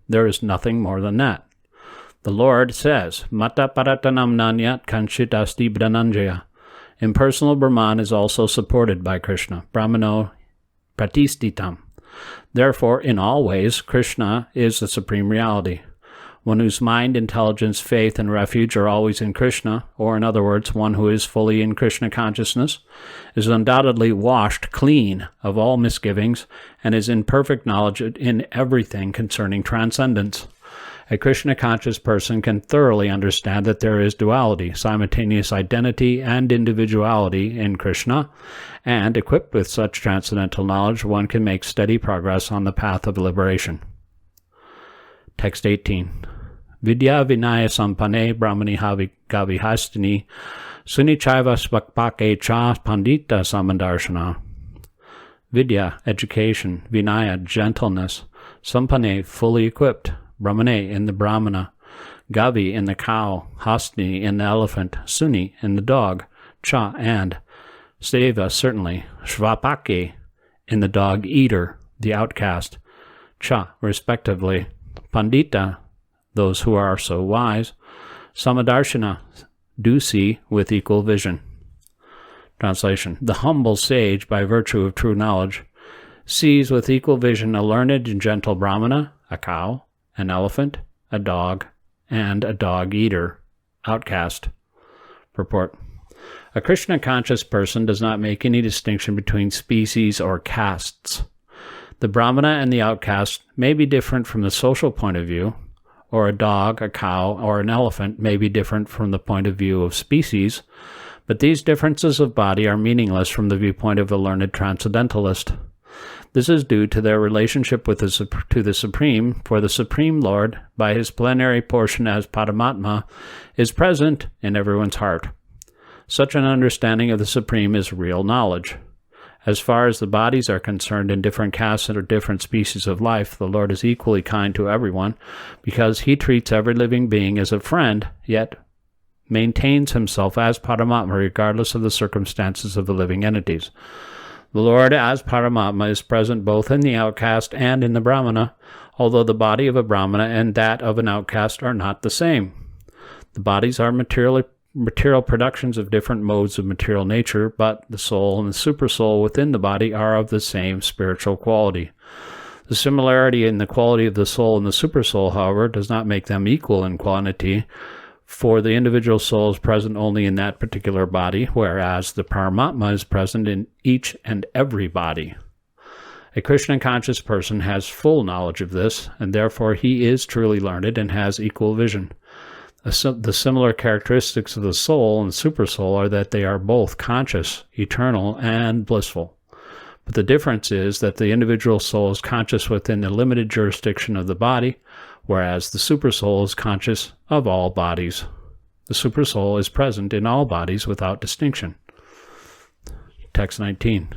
There is nothing more than that. The Lord says, Mata Paratanam Nanyat Kanchit Asti Dhananjaya. Impersonal Brahman is also supported by Krishna, Brahmano Pratistitam. Therefore, in all ways, Krishna is the Supreme Reality. One whose mind, intelligence, faith, and refuge are always in Krishna, or in other words, one who is fully in Krishna consciousness, is undoubtedly washed clean of all misgivings and is in perfect knowledge in everything concerning transcendence. A Krishna-conscious person can thoroughly understand that there is duality, simultaneous identity, and individuality in Krishna, and, equipped with such transcendental knowledge, one can make steady progress on the path of liberation. Text 18. Vidya Vinaya Sampane Brahmani Gavihastini Sunichaiva Svakpake Cha Pandita Samandarshana. Vidya, education, Vinaya, gentleness, Sampane, fully equipped, Brahmane, in the Brahmana, Gavi, in the cow, Hastini, in the elephant, Suni, in the dog, Cha, and, Seva, certainly, Svapake, in the dog eater, the outcast, Cha, respectively, Pandita, those who are so wise, Samadarshana, do see with equal vision. Translation. The humble sage, by virtue of true knowledge, sees with equal vision a learned and gentle Brahmana, a cow, an elephant, a dog, and a dog-eater, outcast. Purport. A Krishna-conscious person does not make any distinction between species or castes. The Brahmana and the outcast may be different from the social point of view, or a dog, a cow, or an elephant may be different from the point of view of species, but these differences of body are meaningless from the viewpoint of a learned transcendentalist. This is due to their relationship to the Supreme, for the Supreme Lord, by his plenary portion as Paramatma, is present in everyone's heart. Such an understanding of the Supreme is real knowledge. As far as the bodies are concerned in different castes or different species of life, the Lord is equally kind to everyone, because he treats every living being as a friend, yet maintains himself as Paramatma regardless of the circumstances of the living entities. The Lord, as Paramatma, is present both in the outcast and in the Brahmana, although the body of a Brahmana and that of an outcast are not the same. The bodies are material productions of different modes of material nature, but the soul and the supersoul within the body are of the same spiritual quality. The similarity in the quality of the soul and the supersoul, however, does not make them equal in quantity, for the individual soul is present only in that particular body, whereas the Paramatma is present in each and every body. A Krishna-conscious person has full knowledge of this, and therefore he is truly learned and has equal vision. The similar characteristics of the soul and supersoul are that they are both conscious, eternal, and blissful. But the difference is that the individual soul is conscious within the limited jurisdiction of the body, whereas the supersoul is conscious of all bodies. The supersoul is present in all bodies without distinction. Text 19.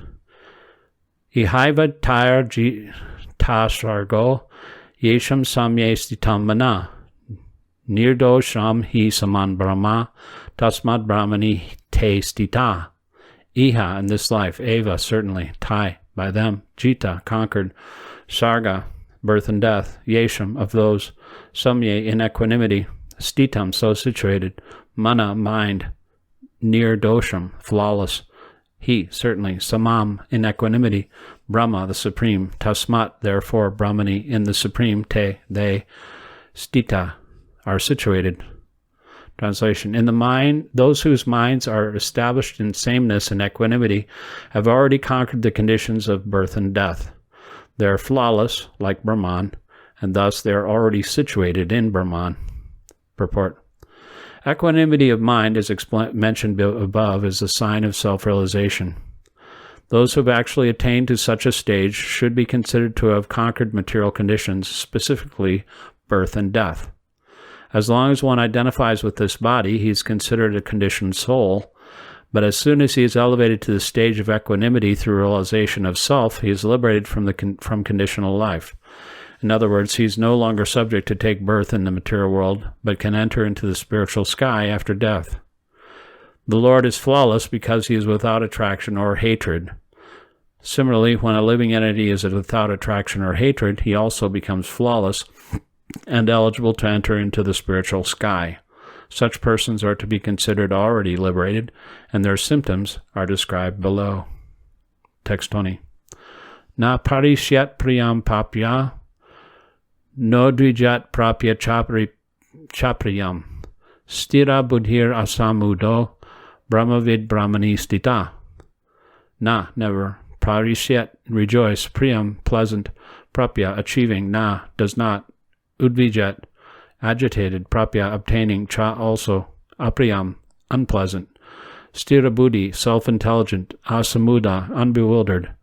Ihaiva tair tasargo yesham samye stitam mana nirdosham hi saman brahma tasmad brahmani te stita. Iha, in this life, eva, certainly, tai, by them, jita, conquered, sarga, birth and death, yesham, of those, samye, in equanimity, stitam, so situated, mana, mind, near dosham, flawless, he, certainly, samam, in equanimity, Brahma, the Supreme, tasmat, therefore, Brahmani, in the Supreme, te, they, stita, are situated. Translation. In the mind, those whose minds are established in sameness and equanimity have already conquered the conditions of birth and death. They are flawless, like Brahman, and thus they are already situated in Brahman. Purport. Equanimity of mind, as mentioned above, is a sign of self-realization. Those who have actually attained to such a stage should be considered to have conquered material conditions, specifically birth and death. As long as one identifies with this body, he is considered a conditioned soul, but as soon as he is elevated to the stage of equanimity through realization of self, he is liberated from conditional life. In other words, he is no longer subject to take birth in the material world, but can enter into the spiritual sky after death. The Lord is flawless because he is without attraction or hatred. Similarly, when a living entity is without attraction or hatred, he also becomes flawless and eligible to enter into the spiritual sky. Such persons are to be considered already liberated, and their symptoms are described below. Text 20. Na parishyat priyam papya, no dvijat prapya chapriyam. Stira buddhir asamudo brahmavid brahmani stita. Na, never. Prarishyat, rejoice. Priyam, pleasant. Prapya, achieving. Na, does not. Udvijat, agitated. Prapya, obtaining. Cha, also. Apriyam, unpleasant. Stira buddhi, self-intelligent. Asamuda, unbewildered.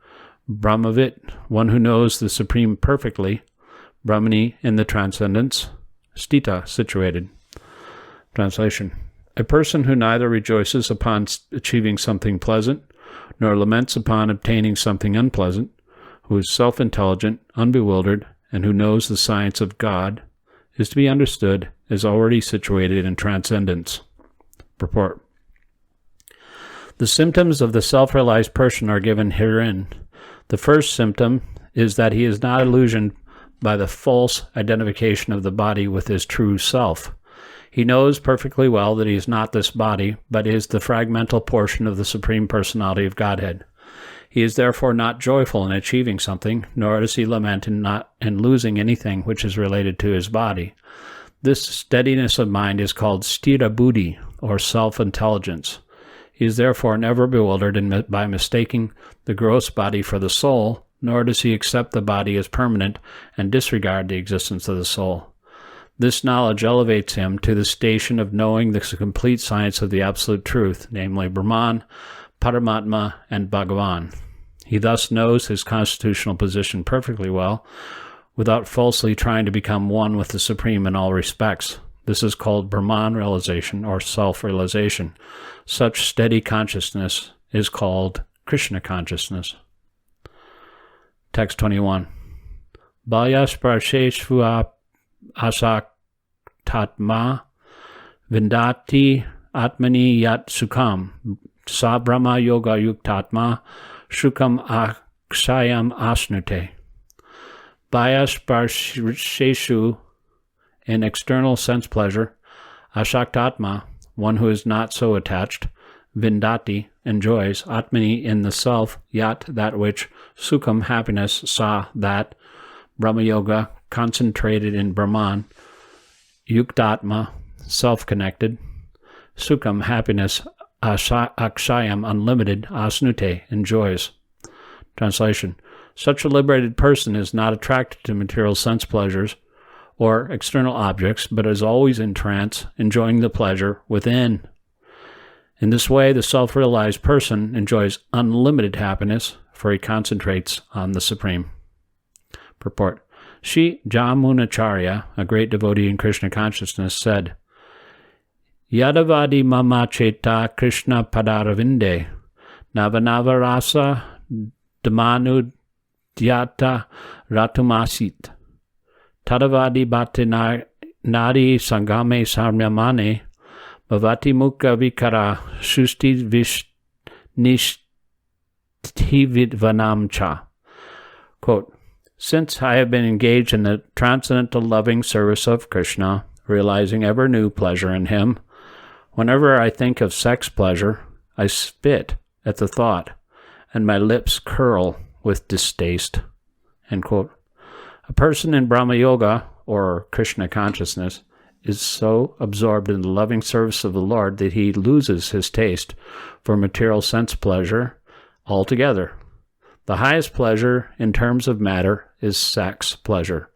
Brahmavit, one who knows the Supreme perfectly. Brahmani, in the transcendence. Stita, situated. Translation. A person who neither rejoices upon achieving something pleasant, nor laments upon obtaining something unpleasant, who is self-intelligent, unbewildered, and who knows the science of God, is to be understood as already situated in transcendence. Purport. The symptoms of the self-realized person are given herein. The first symptom is that he is not illusioned by the false identification of the body with his true self. He knows perfectly well that he is not this body, but is the fragmental portion of the Supreme Personality of Godhead. He is therefore not joyful in achieving something, nor does he lament in losing anything which is related to his body. This steadiness of mind is called sthira buddhi, or self-intelligence. He is therefore never bewildered by mistaking the gross body for the soul, nor does he accept the body as permanent and disregard the existence of the soul. This knowledge elevates him to the station of knowing the complete science of the Absolute Truth, namely Brahman, Paramatma, and Bhagavan. He thus knows his constitutional position perfectly well, without falsely trying to become one with the Supreme in all respects. This is called Brahman realization, or self-realization. Such steady consciousness is called Kṛṣṇa consciousness. Text 21. Balyasparsheshvu asaktatma vindati atmani yat sukham sa brahma yoga yuktatma shukam akshayam asnute. Balyasparsheshu, in external sense pleasure, asaktatma, one who is not so attached, vindati, enjoys, atmani, in the self, yat, that which, sukham, happiness, sa, that, Brahma Yoga, concentrated in Brahman, yuktatma, self-connected, sukham, happiness, akshayam, unlimited, asnute, enjoys. Translation. Such a liberated person is not attracted to material sense pleasures or external objects, but is always in trance, enjoying the pleasure within. In this way, the self-realized person enjoys unlimited happiness, for he concentrates on the Supreme. Purport. Sri Jamunacharya, a great devotee in Krishna consciousness, said, Yadavadi mama cheta Krishna padaravinde, navanavarasa damanudyata ratumasit, tadavadi bhate nadi sangame sarmyamane, bhavati mukha vikara susti vishnishtividvanam cha. Quote, since I have been engaged in the transcendental loving service of Krishna, realizing ever new pleasure in him, whenever I think of sex pleasure, I spit at the thought, and my lips curl with distaste. End quote. A person in Brahma Yoga, or Krishna consciousness, is so absorbed in the loving service of the Lord that he loses his taste for material sense pleasure altogether. The highest pleasure in terms of matter is sex pleasure.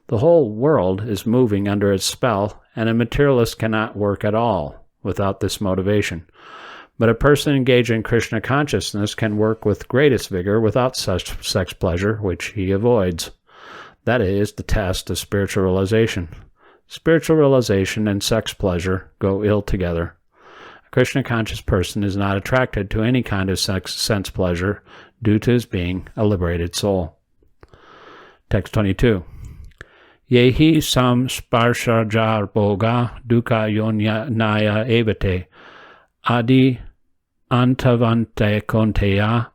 The whole world is moving under its spell, and a materialist cannot work at all without this motivation. But a person engaged in Krishna consciousness can work with greatest vigor without such sex pleasure, which he avoids. That is the test of spiritual realization. Spiritual realization and sex pleasure go ill together. A Krishna conscious person is not attracted to any kind of sense pleasure due to his being a liberated soul. Text 22. Yehi sam sparshajar boga dukkha yonaya evate adi antavante konteya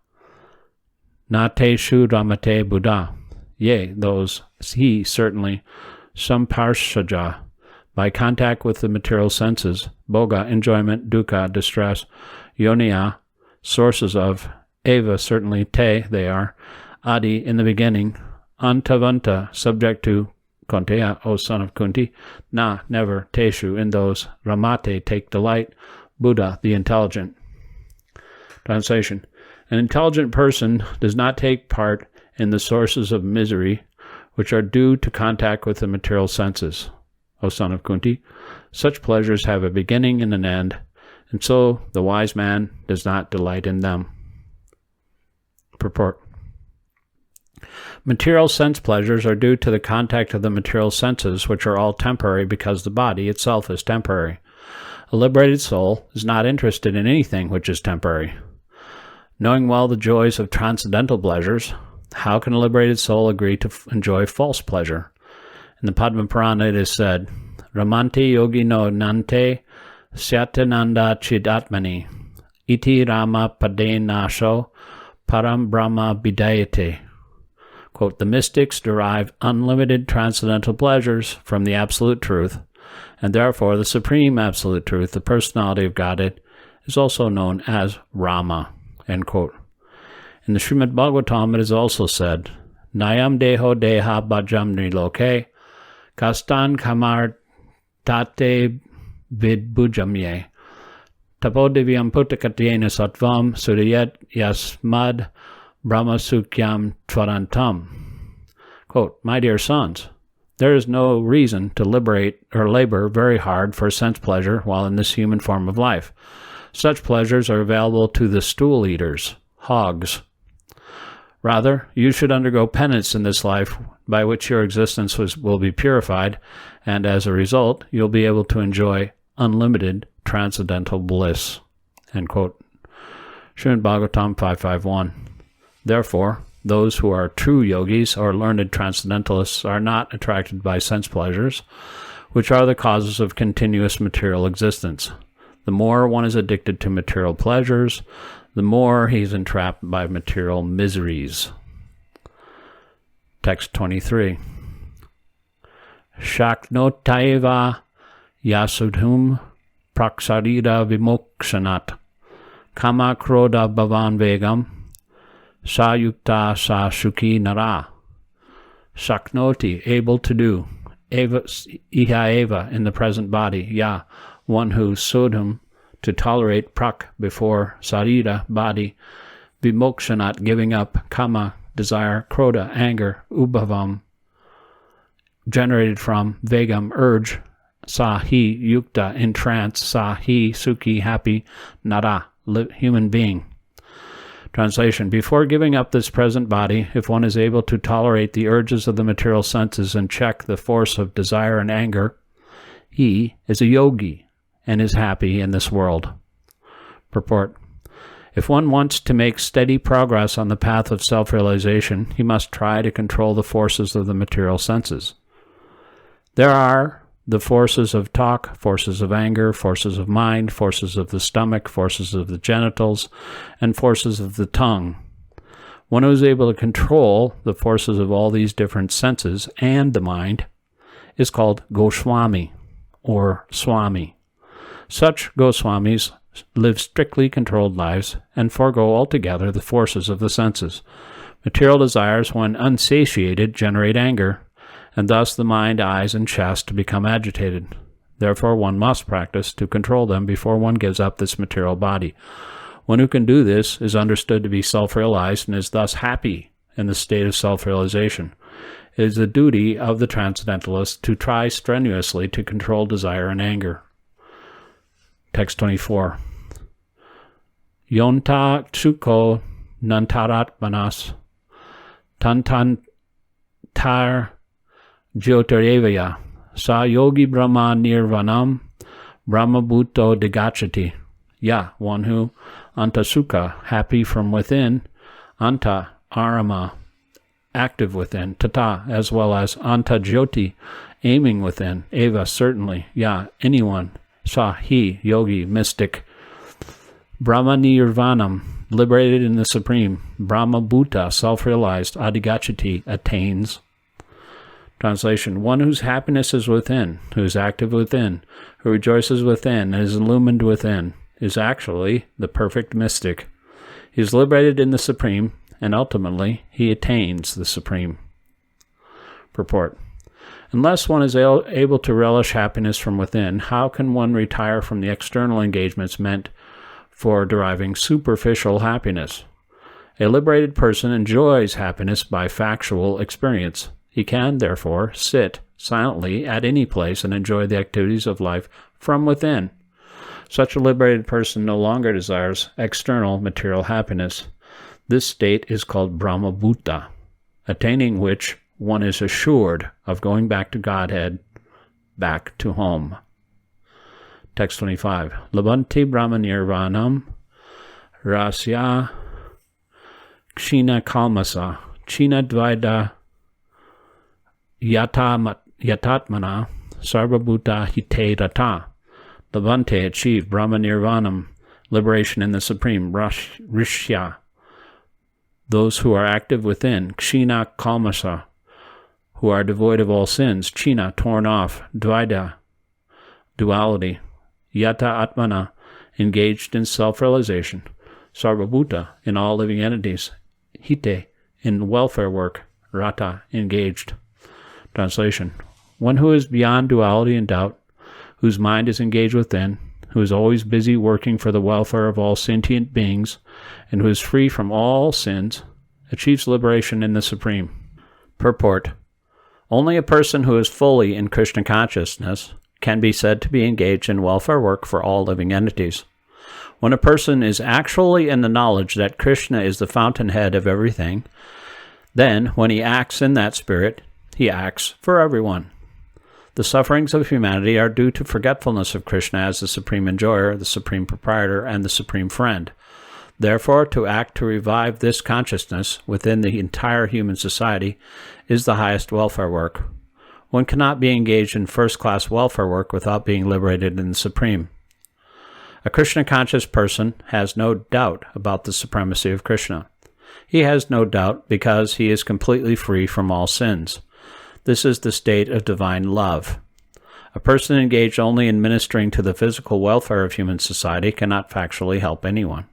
nateshu ramate buddha. Yea, those, he certainly, samparshaja, by contact with the material senses, boga, enjoyment, dukkha, distress, yoniya, sources of, eva, certainly, te, they are, adi, in the beginning, antavanta, subject to Kaunteya, O son of Kunti, na, never, teshu, in those, ramate, take delight, Buddha, the intelligent. Translation. An intelligent person does not take part in the sources of misery which are due to contact with the material senses. O son of Kunti, such pleasures have a beginning and an end, and so the wise man does not delight in them. Purport. Material sense pleasures are due to the contact of the material senses, which are all temporary because the body itself is temporary. A liberated soul is not interested in anything which is temporary. Knowing well the joys of transcendental pleasures, how can a liberated soul agree to enjoy false pleasure? In the Padma Purana it is said, Ramanti yogino nante syatananda chidatmani iti rama pade nasho param brahma bidayate. Quote, the mystics derive unlimited transcendental pleasures from the Absolute Truth, and therefore the Supreme Absolute Truth, the Personality of Godhead, is also known as Rama. End quote. In the Srimad Bhagavatam it is also said, Nayam deho deha bhajam niloke, kastan kamar tate vidbhujamye, tapodivyam puttakatyena sattvam sudayat yasmad brahmasukyam tvarantam. Quote, my dear sons, there is no reason to liberate or labor very hard for sense pleasure while in this human form of life. Such pleasures are available to the stool eaters, hogs. Rather, you should undergo penance in this life by which your existence will be purified, and as a result, you'll be able to enjoy unlimited transcendental bliss. End quote. Srimad Bhagavatam 551. Therefore, those who are true yogis or learned transcendentalists are not attracted by sense pleasures, which are the causes of continuous material existence. The more one is addicted to material pleasures, the more he is entrapped by material miseries. Text 23. Shaknotaiva yasudhum praksarida vimokshanat kama kroda bhavan vegam sayukta sa shuki nara. Shaknoti, able to do, eva, iha eva, in the present body, ya, one who sodhum, to tolerate, prak, before, sarira, body, vimokshanat, giving up, kama, desire, kroda, anger, ubhavam, generated from, vegam, urge, sahi, yukta, in trance, sahi, sukhi, happy, nara, human being. Translation. Before giving up this present body, if one is able to tolerate the urges of the material senses and check the force of desire and anger, he is a yogi and is happy in this world. Purport. If one wants to make steady progress on the path of self-realization, he must try to control the forces of the material senses. There are the forces of talk, forces of anger, forces of mind, forces of the stomach, forces of the genitals, and forces of the tongue. One who is able to control the forces of all these different senses and the mind is called Goswami or Swami. Such Goswamis live strictly controlled lives and forego altogether the forces of the senses. Material desires, when unsatiated, generate anger, and thus the mind, eyes, and chest become agitated. Therefore, one must practice to control them before one gives up this material body. One who can do this is understood to be self-realized and is thus happy in the state of self-realization. It is the duty of the transcendentalist to try strenuously to control desire and anger. Text 24. Yonta tsuko nantarat manas tantantar Jyotirevaya sa yogi brahma nirvanam brahma bhuto digachati. Ya, one who, anta sukha, happy from within, anta, arama, active within, tata, as well as anta jyoti, aiming within, eva, certainly, ya, anyone, sa, he, yogi, mystic, brahma nirvanam, liberated in the Supreme, brahma bhuta, self-realized, adigachati, attains. Translation. One whose happiness is within, who is active within, who rejoices within, and is illumined within, is actually the perfect mystic. He is liberated in the Supreme, and ultimately he attains the Supreme. Purport. Unless one is able to relish happiness from within, how can one retire from the external engagements meant for deriving superficial happiness? A liberated person enjoys happiness by factual experience. He can, therefore, sit silently at any place and enjoy the activities of life from within. Such a liberated person no longer desires external material happiness. This state is called Brahmabhuta, attaining which one is assured of going back to Godhead, back to home. Text 25. Labanti Brahma Nirvanam Rasya Kṛṣṇa Kalmasa China Dvaida Yatatmana Sarvabhuta Hite Rata. Labante achieve Brahma Nirvanam, liberation in the Supreme, Rishya, those who are active within, Kṛṣṇa Kalmasa, who are devoid of all sins, China, torn off, Dvaida, duality, Yata Atmana, engaged in self-realization, Sarvabhuta, in all living entities, Hite, in welfare work, Rata, engaged. Translation. One who is beyond duality and doubt, whose mind is engaged within, who is always busy working for the welfare of all sentient beings, and who is free from all sins, achieves liberation in the Supreme. Purport. Only a person who is fully in Krishna consciousness can be said to be engaged in welfare work for all living entities. When a person is actually in the knowledge that Krishna is the fountainhead of everything, then, when he acts in that spirit, he acts for everyone. The sufferings of humanity are due to forgetfulness of Krishna as the supreme enjoyer, the supreme proprietor, and the supreme friend. Therefore, to act to revive this consciousness within the entire human society is the highest welfare work. One cannot be engaged in first-class welfare work without being liberated in the Supreme. A Krishna-conscious person has no doubt about the supremacy of Krishna. He has no doubt because he is completely free from all sins. This is the state of divine love. A person engaged only in ministering to the physical welfare of human society cannot factually help anyone.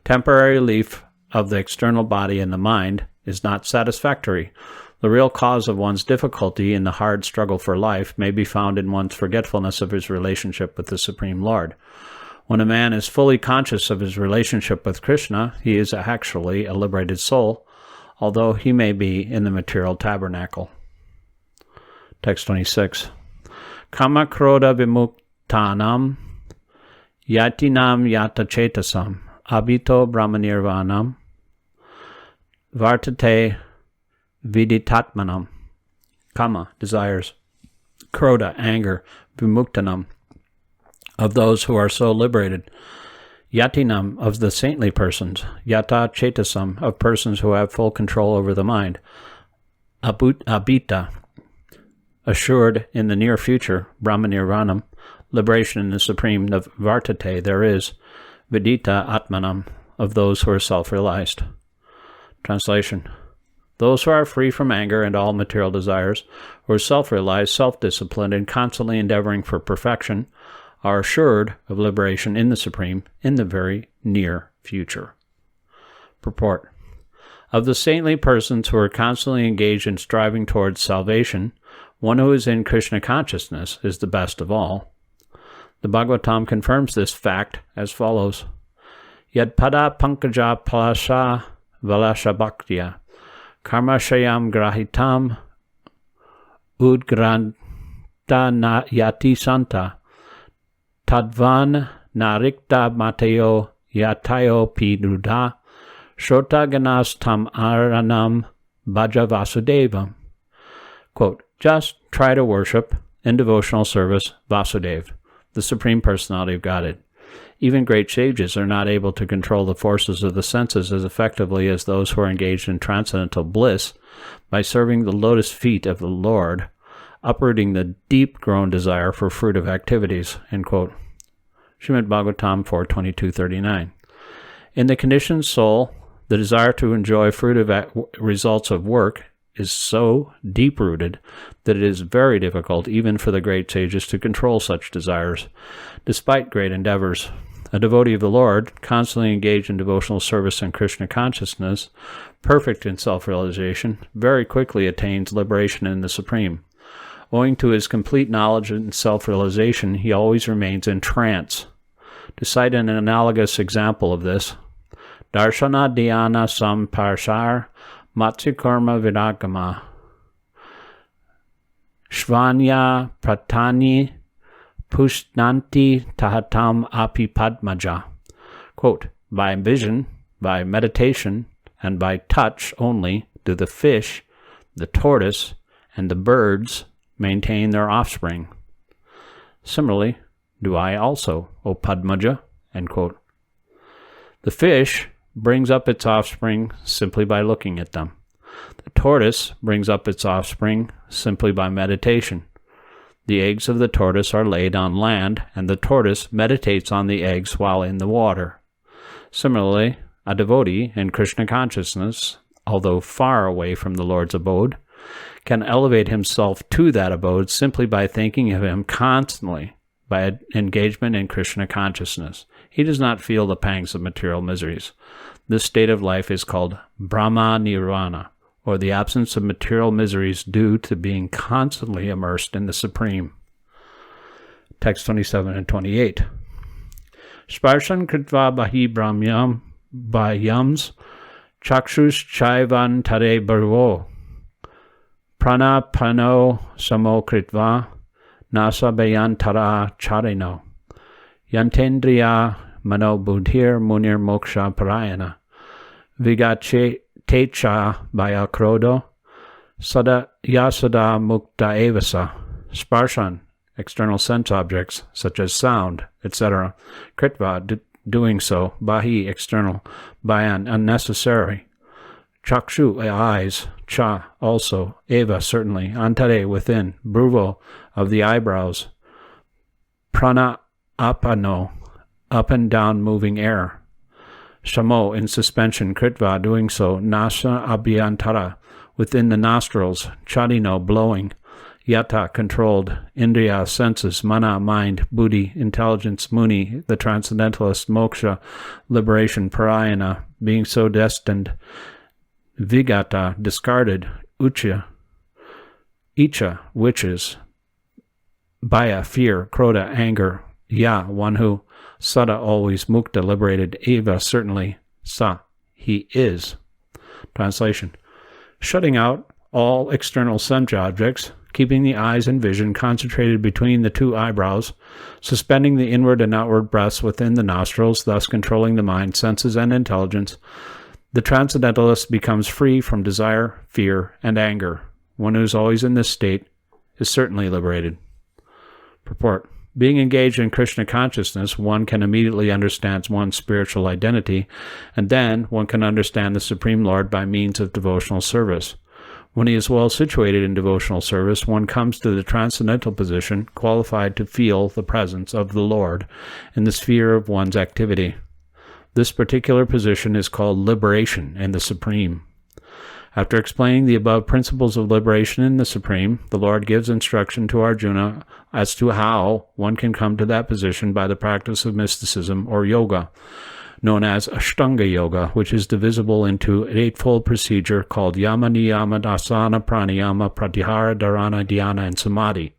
Temporary relief of the external body and the mind is not satisfactory. The real cause of one's difficulty in the hard struggle for life may be found in one's forgetfulness of his relationship with the Supreme Lord. When a man is fully conscious of his relationship with Krishna, he is actually a liberated soul, although he may be in the material tabernacle. Text 26. Kama krodha vimuktanam yatinam yata chetasam abhito brahmanirvanam vartate viditatmanam. Kama, desires. Krodha, anger. Vimuktanam, of those who are so liberated. Yatinam, of the saintly persons. Yata chetasam, of persons who have full control over the mind. Abhita, assured in the near future. Brahmanirvanam, liberation in the Supreme. Vartate, there is. Vidita atmanam, of those who are self-realized. Translation. Those who are free from anger and all material desires, who are self-realized, self-disciplined, and constantly endeavoring for perfection, are assured of liberation in the Supreme in the very near future. Purport. Of the saintly persons who are constantly engaged in striving towards salvation, one who is in Krishna consciousness is the best of all. The Bhagavatam confirms this fact as follows. Yad pada pankaja palasha valasha bhaktya karmashayam grahitam udgranta yati santa tadvan narikta mateo yatayo pidruda shota ganas tam aranam bhaja vasudevam. Quote, just try to worship in devotional service Vasudeva, the Supreme Personality of Godhead. Even great sages are not able to control the forces of the senses as effectively as those who are engaged in transcendental bliss by serving the lotus feet of the Lord, uprooting the deep-grown desire for fruitive activities. End quote. Srimad Bhagavatam 4:22-39. In the conditioned soul, the desire to enjoy fruitive results of work is so deep-rooted that it is very difficult even for the great sages to control such desires, despite great endeavors. A devotee of the Lord, constantly engaged in devotional service and Krishna consciousness, perfect in self-realization, very quickly attains liberation in the Supreme. Owing to his complete knowledge and self-realization, he always remains in trance. To cite an analogous example of this, Darshana Dhyana Samparshar Matsukarma Vidagama Shvanya Pratani Pushnanti Tahatam Api Padmaja. Quote, by vision, by meditation, and by touch only do the fish, the tortoise, and the birds maintain their offspring. Similarly, do I also, O Padmaja. End quote. The fish brings up its offspring simply by looking at them. The tortoise brings up its offspring simply by meditation. The eggs of the tortoise are laid on land, and the tortoise meditates on the eggs while in the water. Similarly, a devotee in Krishna consciousness, although far away from the Lord's abode, can elevate himself to that abode simply by thinking of him constantly, by engagement in Krishna consciousness. He does not feel the pangs of material miseries. This state of life is called Brahma Nirvana, or the absence of material miseries due to being constantly immersed in the Supreme. Text 27 and 28. Sparshan kritva bahi brahmyam bhahyams chakshus chaivan tare bharvo prana pano samo kritva nasa bayantara charino yantendriya mano buddhir munir moksha parayana vigache techa bhaya krodo sada yasada mukta evasa. Sparshan, external sense objects such as sound, etc. Kritva, doing so. Bahi, external. Bayan, unnecessary. Chakshu, eyes. Cha, also. Eva, certainly. Antare, within. Bruvo, of the eyebrows. Prana apano, up and down moving air. Shamo, in suspension. Kritva, doing so. Nasa abhyantara, within the nostrils. Chadino, blowing. Yata, controlled. Indriya, senses. Mana, mind. Buddhi, intelligence. Muni, the transcendentalist. Moksha, liberation. Parayana, being so destined. Vigata, discarded. Ucha, Icha, witches. Bhaya, fear. Kroda, anger. Ya, one who. Sada, always. Mukta, liberated. Eva, certainly. Sa, he is. Translation. Shutting out all external sense objects, keeping the eyes and vision concentrated between the two eyebrows, suspending the inward and outward breaths within the nostrils, thus controlling the mind, senses, and intelligence, the transcendentalist becomes free from desire, fear, and anger. One who is always in this state is certainly liberated. Purport. Being engaged in Krishna consciousness, one can immediately understand one's spiritual identity, and then one can understand the Supreme Lord by means of devotional service. When he is well situated in devotional service, one comes to the transcendental position, qualified to feel the presence of the Lord in the sphere of one's activity. This particular position is called liberation in the Supreme. After explaining the above principles of liberation in the Supreme, the Lord gives instruction to Arjuna as to how one can come to that position by the practice of mysticism or yoga, known as Ashtanga Yoga, which is divisible into an eightfold procedure called Yama, Niyama, Asana, Pranayama, Pratyahara, Dharana, Dhyana, and Samadhi.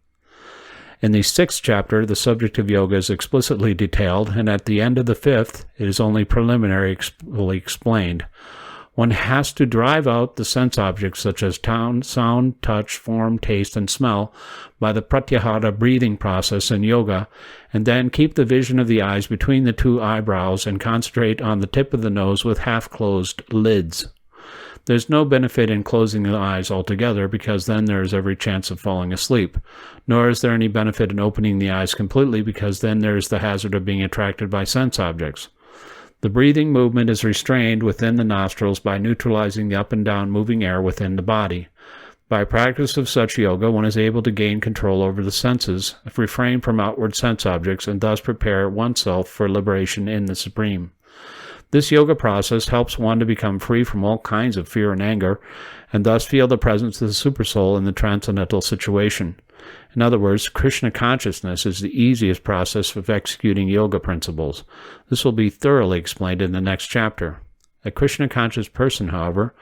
In the 6th chapter, the subject of yoga is explicitly detailed, and at the end of the 5th, it is only preliminarily explained. One has to drive out the sense objects such as sound, touch, form, taste, and smell by the pratyahara breathing process in yoga, and then keep the vision of the eyes between the two eyebrows and concentrate on the tip of the nose with half-closed lids. There's no benefit in closing the eyes altogether because then there is every chance of falling asleep, nor is there any benefit in opening the eyes completely because then there is the hazard of being attracted by sense objects. The breathing movement is restrained within the nostrils by neutralizing the up and down moving air within the body. By practice of such yoga, one is able to gain control over the senses, refrain from outward sense objects, and thus prepare oneself for liberation in the Supreme. This yoga process helps one to become free from all kinds of fear and anger, and thus feel the presence of the Supersoul in the transcendental situation. In other words, Krishna consciousness is the easiest process of executing yoga principles. This will be thoroughly explained in the next chapter. A Krishna-conscious person, however,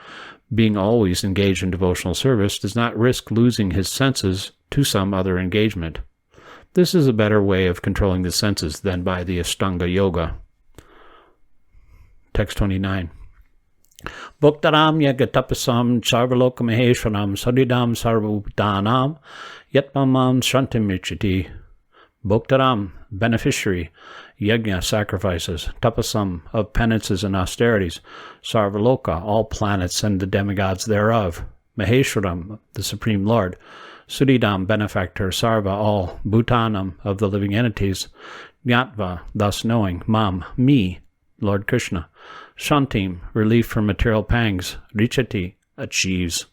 being always engaged in devotional service, does not risk losing his senses to some other engagement. This is a better way of controlling the senses than by the Ashtanga Yoga. Text 29. Bhoktaram yagatapasam sarvaloka maheshwaram sadidam sarvabhutanam yatmamam shantimrichati. Bhoktaram, beneficiary, yajna, sacrifices, tapasam, of penances and austerities, sarvaloka, all planets and the demigods thereof, maheshwaram, the Supreme Lord, sudidam, benefactor, sarva, all, bhutanam, of the living entities, jnatva, thus knowing, mam, me, Lord Krishna, shantim, relief from material pangs, richati, achieves.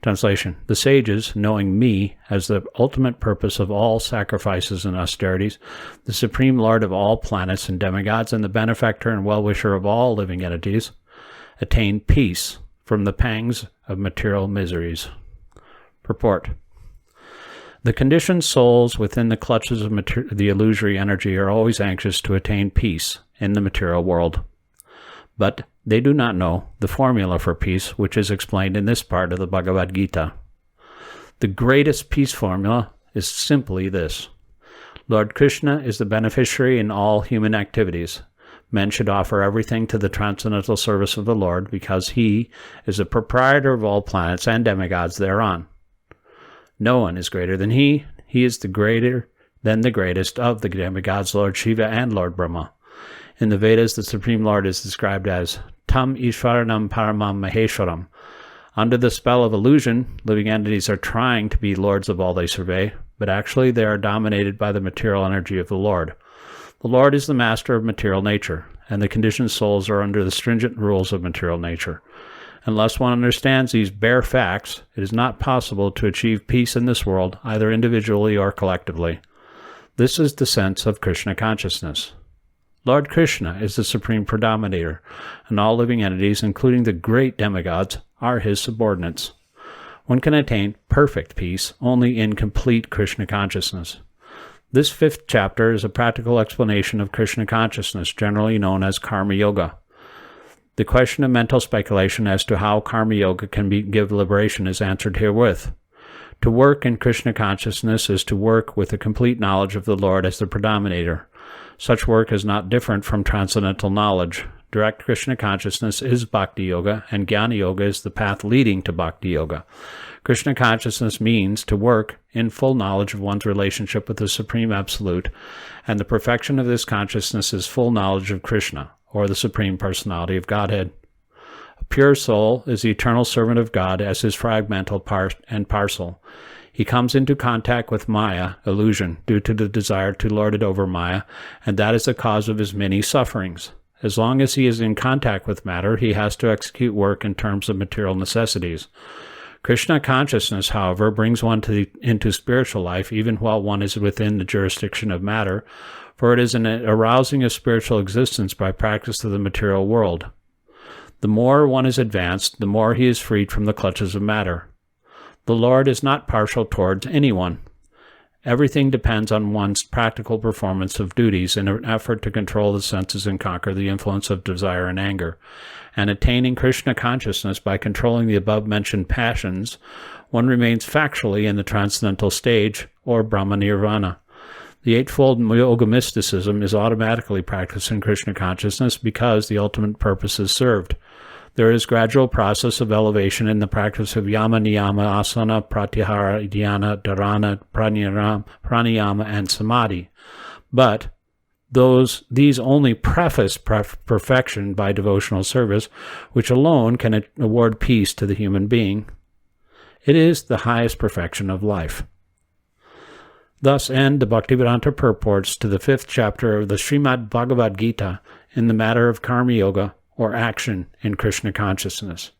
Translation. The sages, knowing me as the ultimate purpose of all sacrifices and austerities, the Supreme Lord of all planets and demigods, and the benefactor and well-wisher of all living entities, attain peace from the pangs of material miseries. Purport. The conditioned souls within the clutches of the illusory energy are always anxious to attain peace in the material world. But they do not know the formula for peace, which is explained in this part of the Bhagavad Gita. The greatest peace formula is simply this. Lord Krishna is the beneficiary in all human activities. Men should offer everything to the transcendental service of the Lord because he is the proprietor of all planets and demigods thereon. No one is greater than he. He is the greater than the greatest of the demigods, Lord Shiva and Lord Brahma. In the Vedas, the Supreme Lord is described as Tam Ishvaranam Paramam Maheshwaram. Under the spell of illusion, living entities are trying to be lords of all they survey, but actually they are dominated by the material energy of the Lord. The Lord is the master of material nature, and the conditioned souls are under the stringent rules of material nature. Unless one understands these bare facts, it is not possible to achieve peace in this world, either individually or collectively. This is the sense of Krishna consciousness. Lord Krishna is the supreme predominator, and all living entities, including the great demigods, are his subordinates. One can attain perfect peace only in complete Krishna consciousness. This 5th chapter is a practical explanation of Krishna consciousness, generally known as Karma Yoga. The question of mental speculation as to how Karma Yoga can give liberation is answered herewith. To work in Krishna consciousness is to work with a complete knowledge of the Lord as the predominator. Such work is not different from transcendental knowledge. Direct Krishna consciousness is Bhakti Yoga, and Jnana Yoga is the path leading to Bhakti Yoga. Krishna consciousness means to work in full knowledge of one's relationship with the Supreme Absolute, and the perfection of this consciousness is full knowledge of Krishna, or the Supreme Personality of Godhead. A pure soul is the eternal servant of God as his fragmental part and parcel. He comes into contact with Maya, illusion, due to the desire to lord it over Maya, and that is the cause of his many sufferings. As long as he is in contact with matter, he has to execute work in terms of material necessities. Krishna consciousness, however, brings one into spiritual life even while one is within the jurisdiction of matter, for it is an arousing of spiritual existence by practice of the material world. The more one is advanced, the more he is freed from the clutches of matter. The Lord is not partial towards anyone. Everything depends on one's practical performance of duties in an effort to control the senses and conquer the influence of desire and anger. And attaining Krishna consciousness by controlling the above-mentioned passions, one remains factually in the transcendental stage, or Brahma Nirvana. The Eightfold Yoga mysticism is automatically practiced in Krishna consciousness because the ultimate purpose is served. There is gradual process of elevation in the practice of yama, niyama, asana, pratyahara, dhyana, dharana, pranayama, and samadhi. But these only preface perfection by devotional service, which alone can award peace to the human being. It is the highest perfection of life. Thus end the Bhaktivedanta purports to the 5th chapter of the Srimad Bhagavad Gita in the matter of Karma Yoga, or action in Krishna consciousness.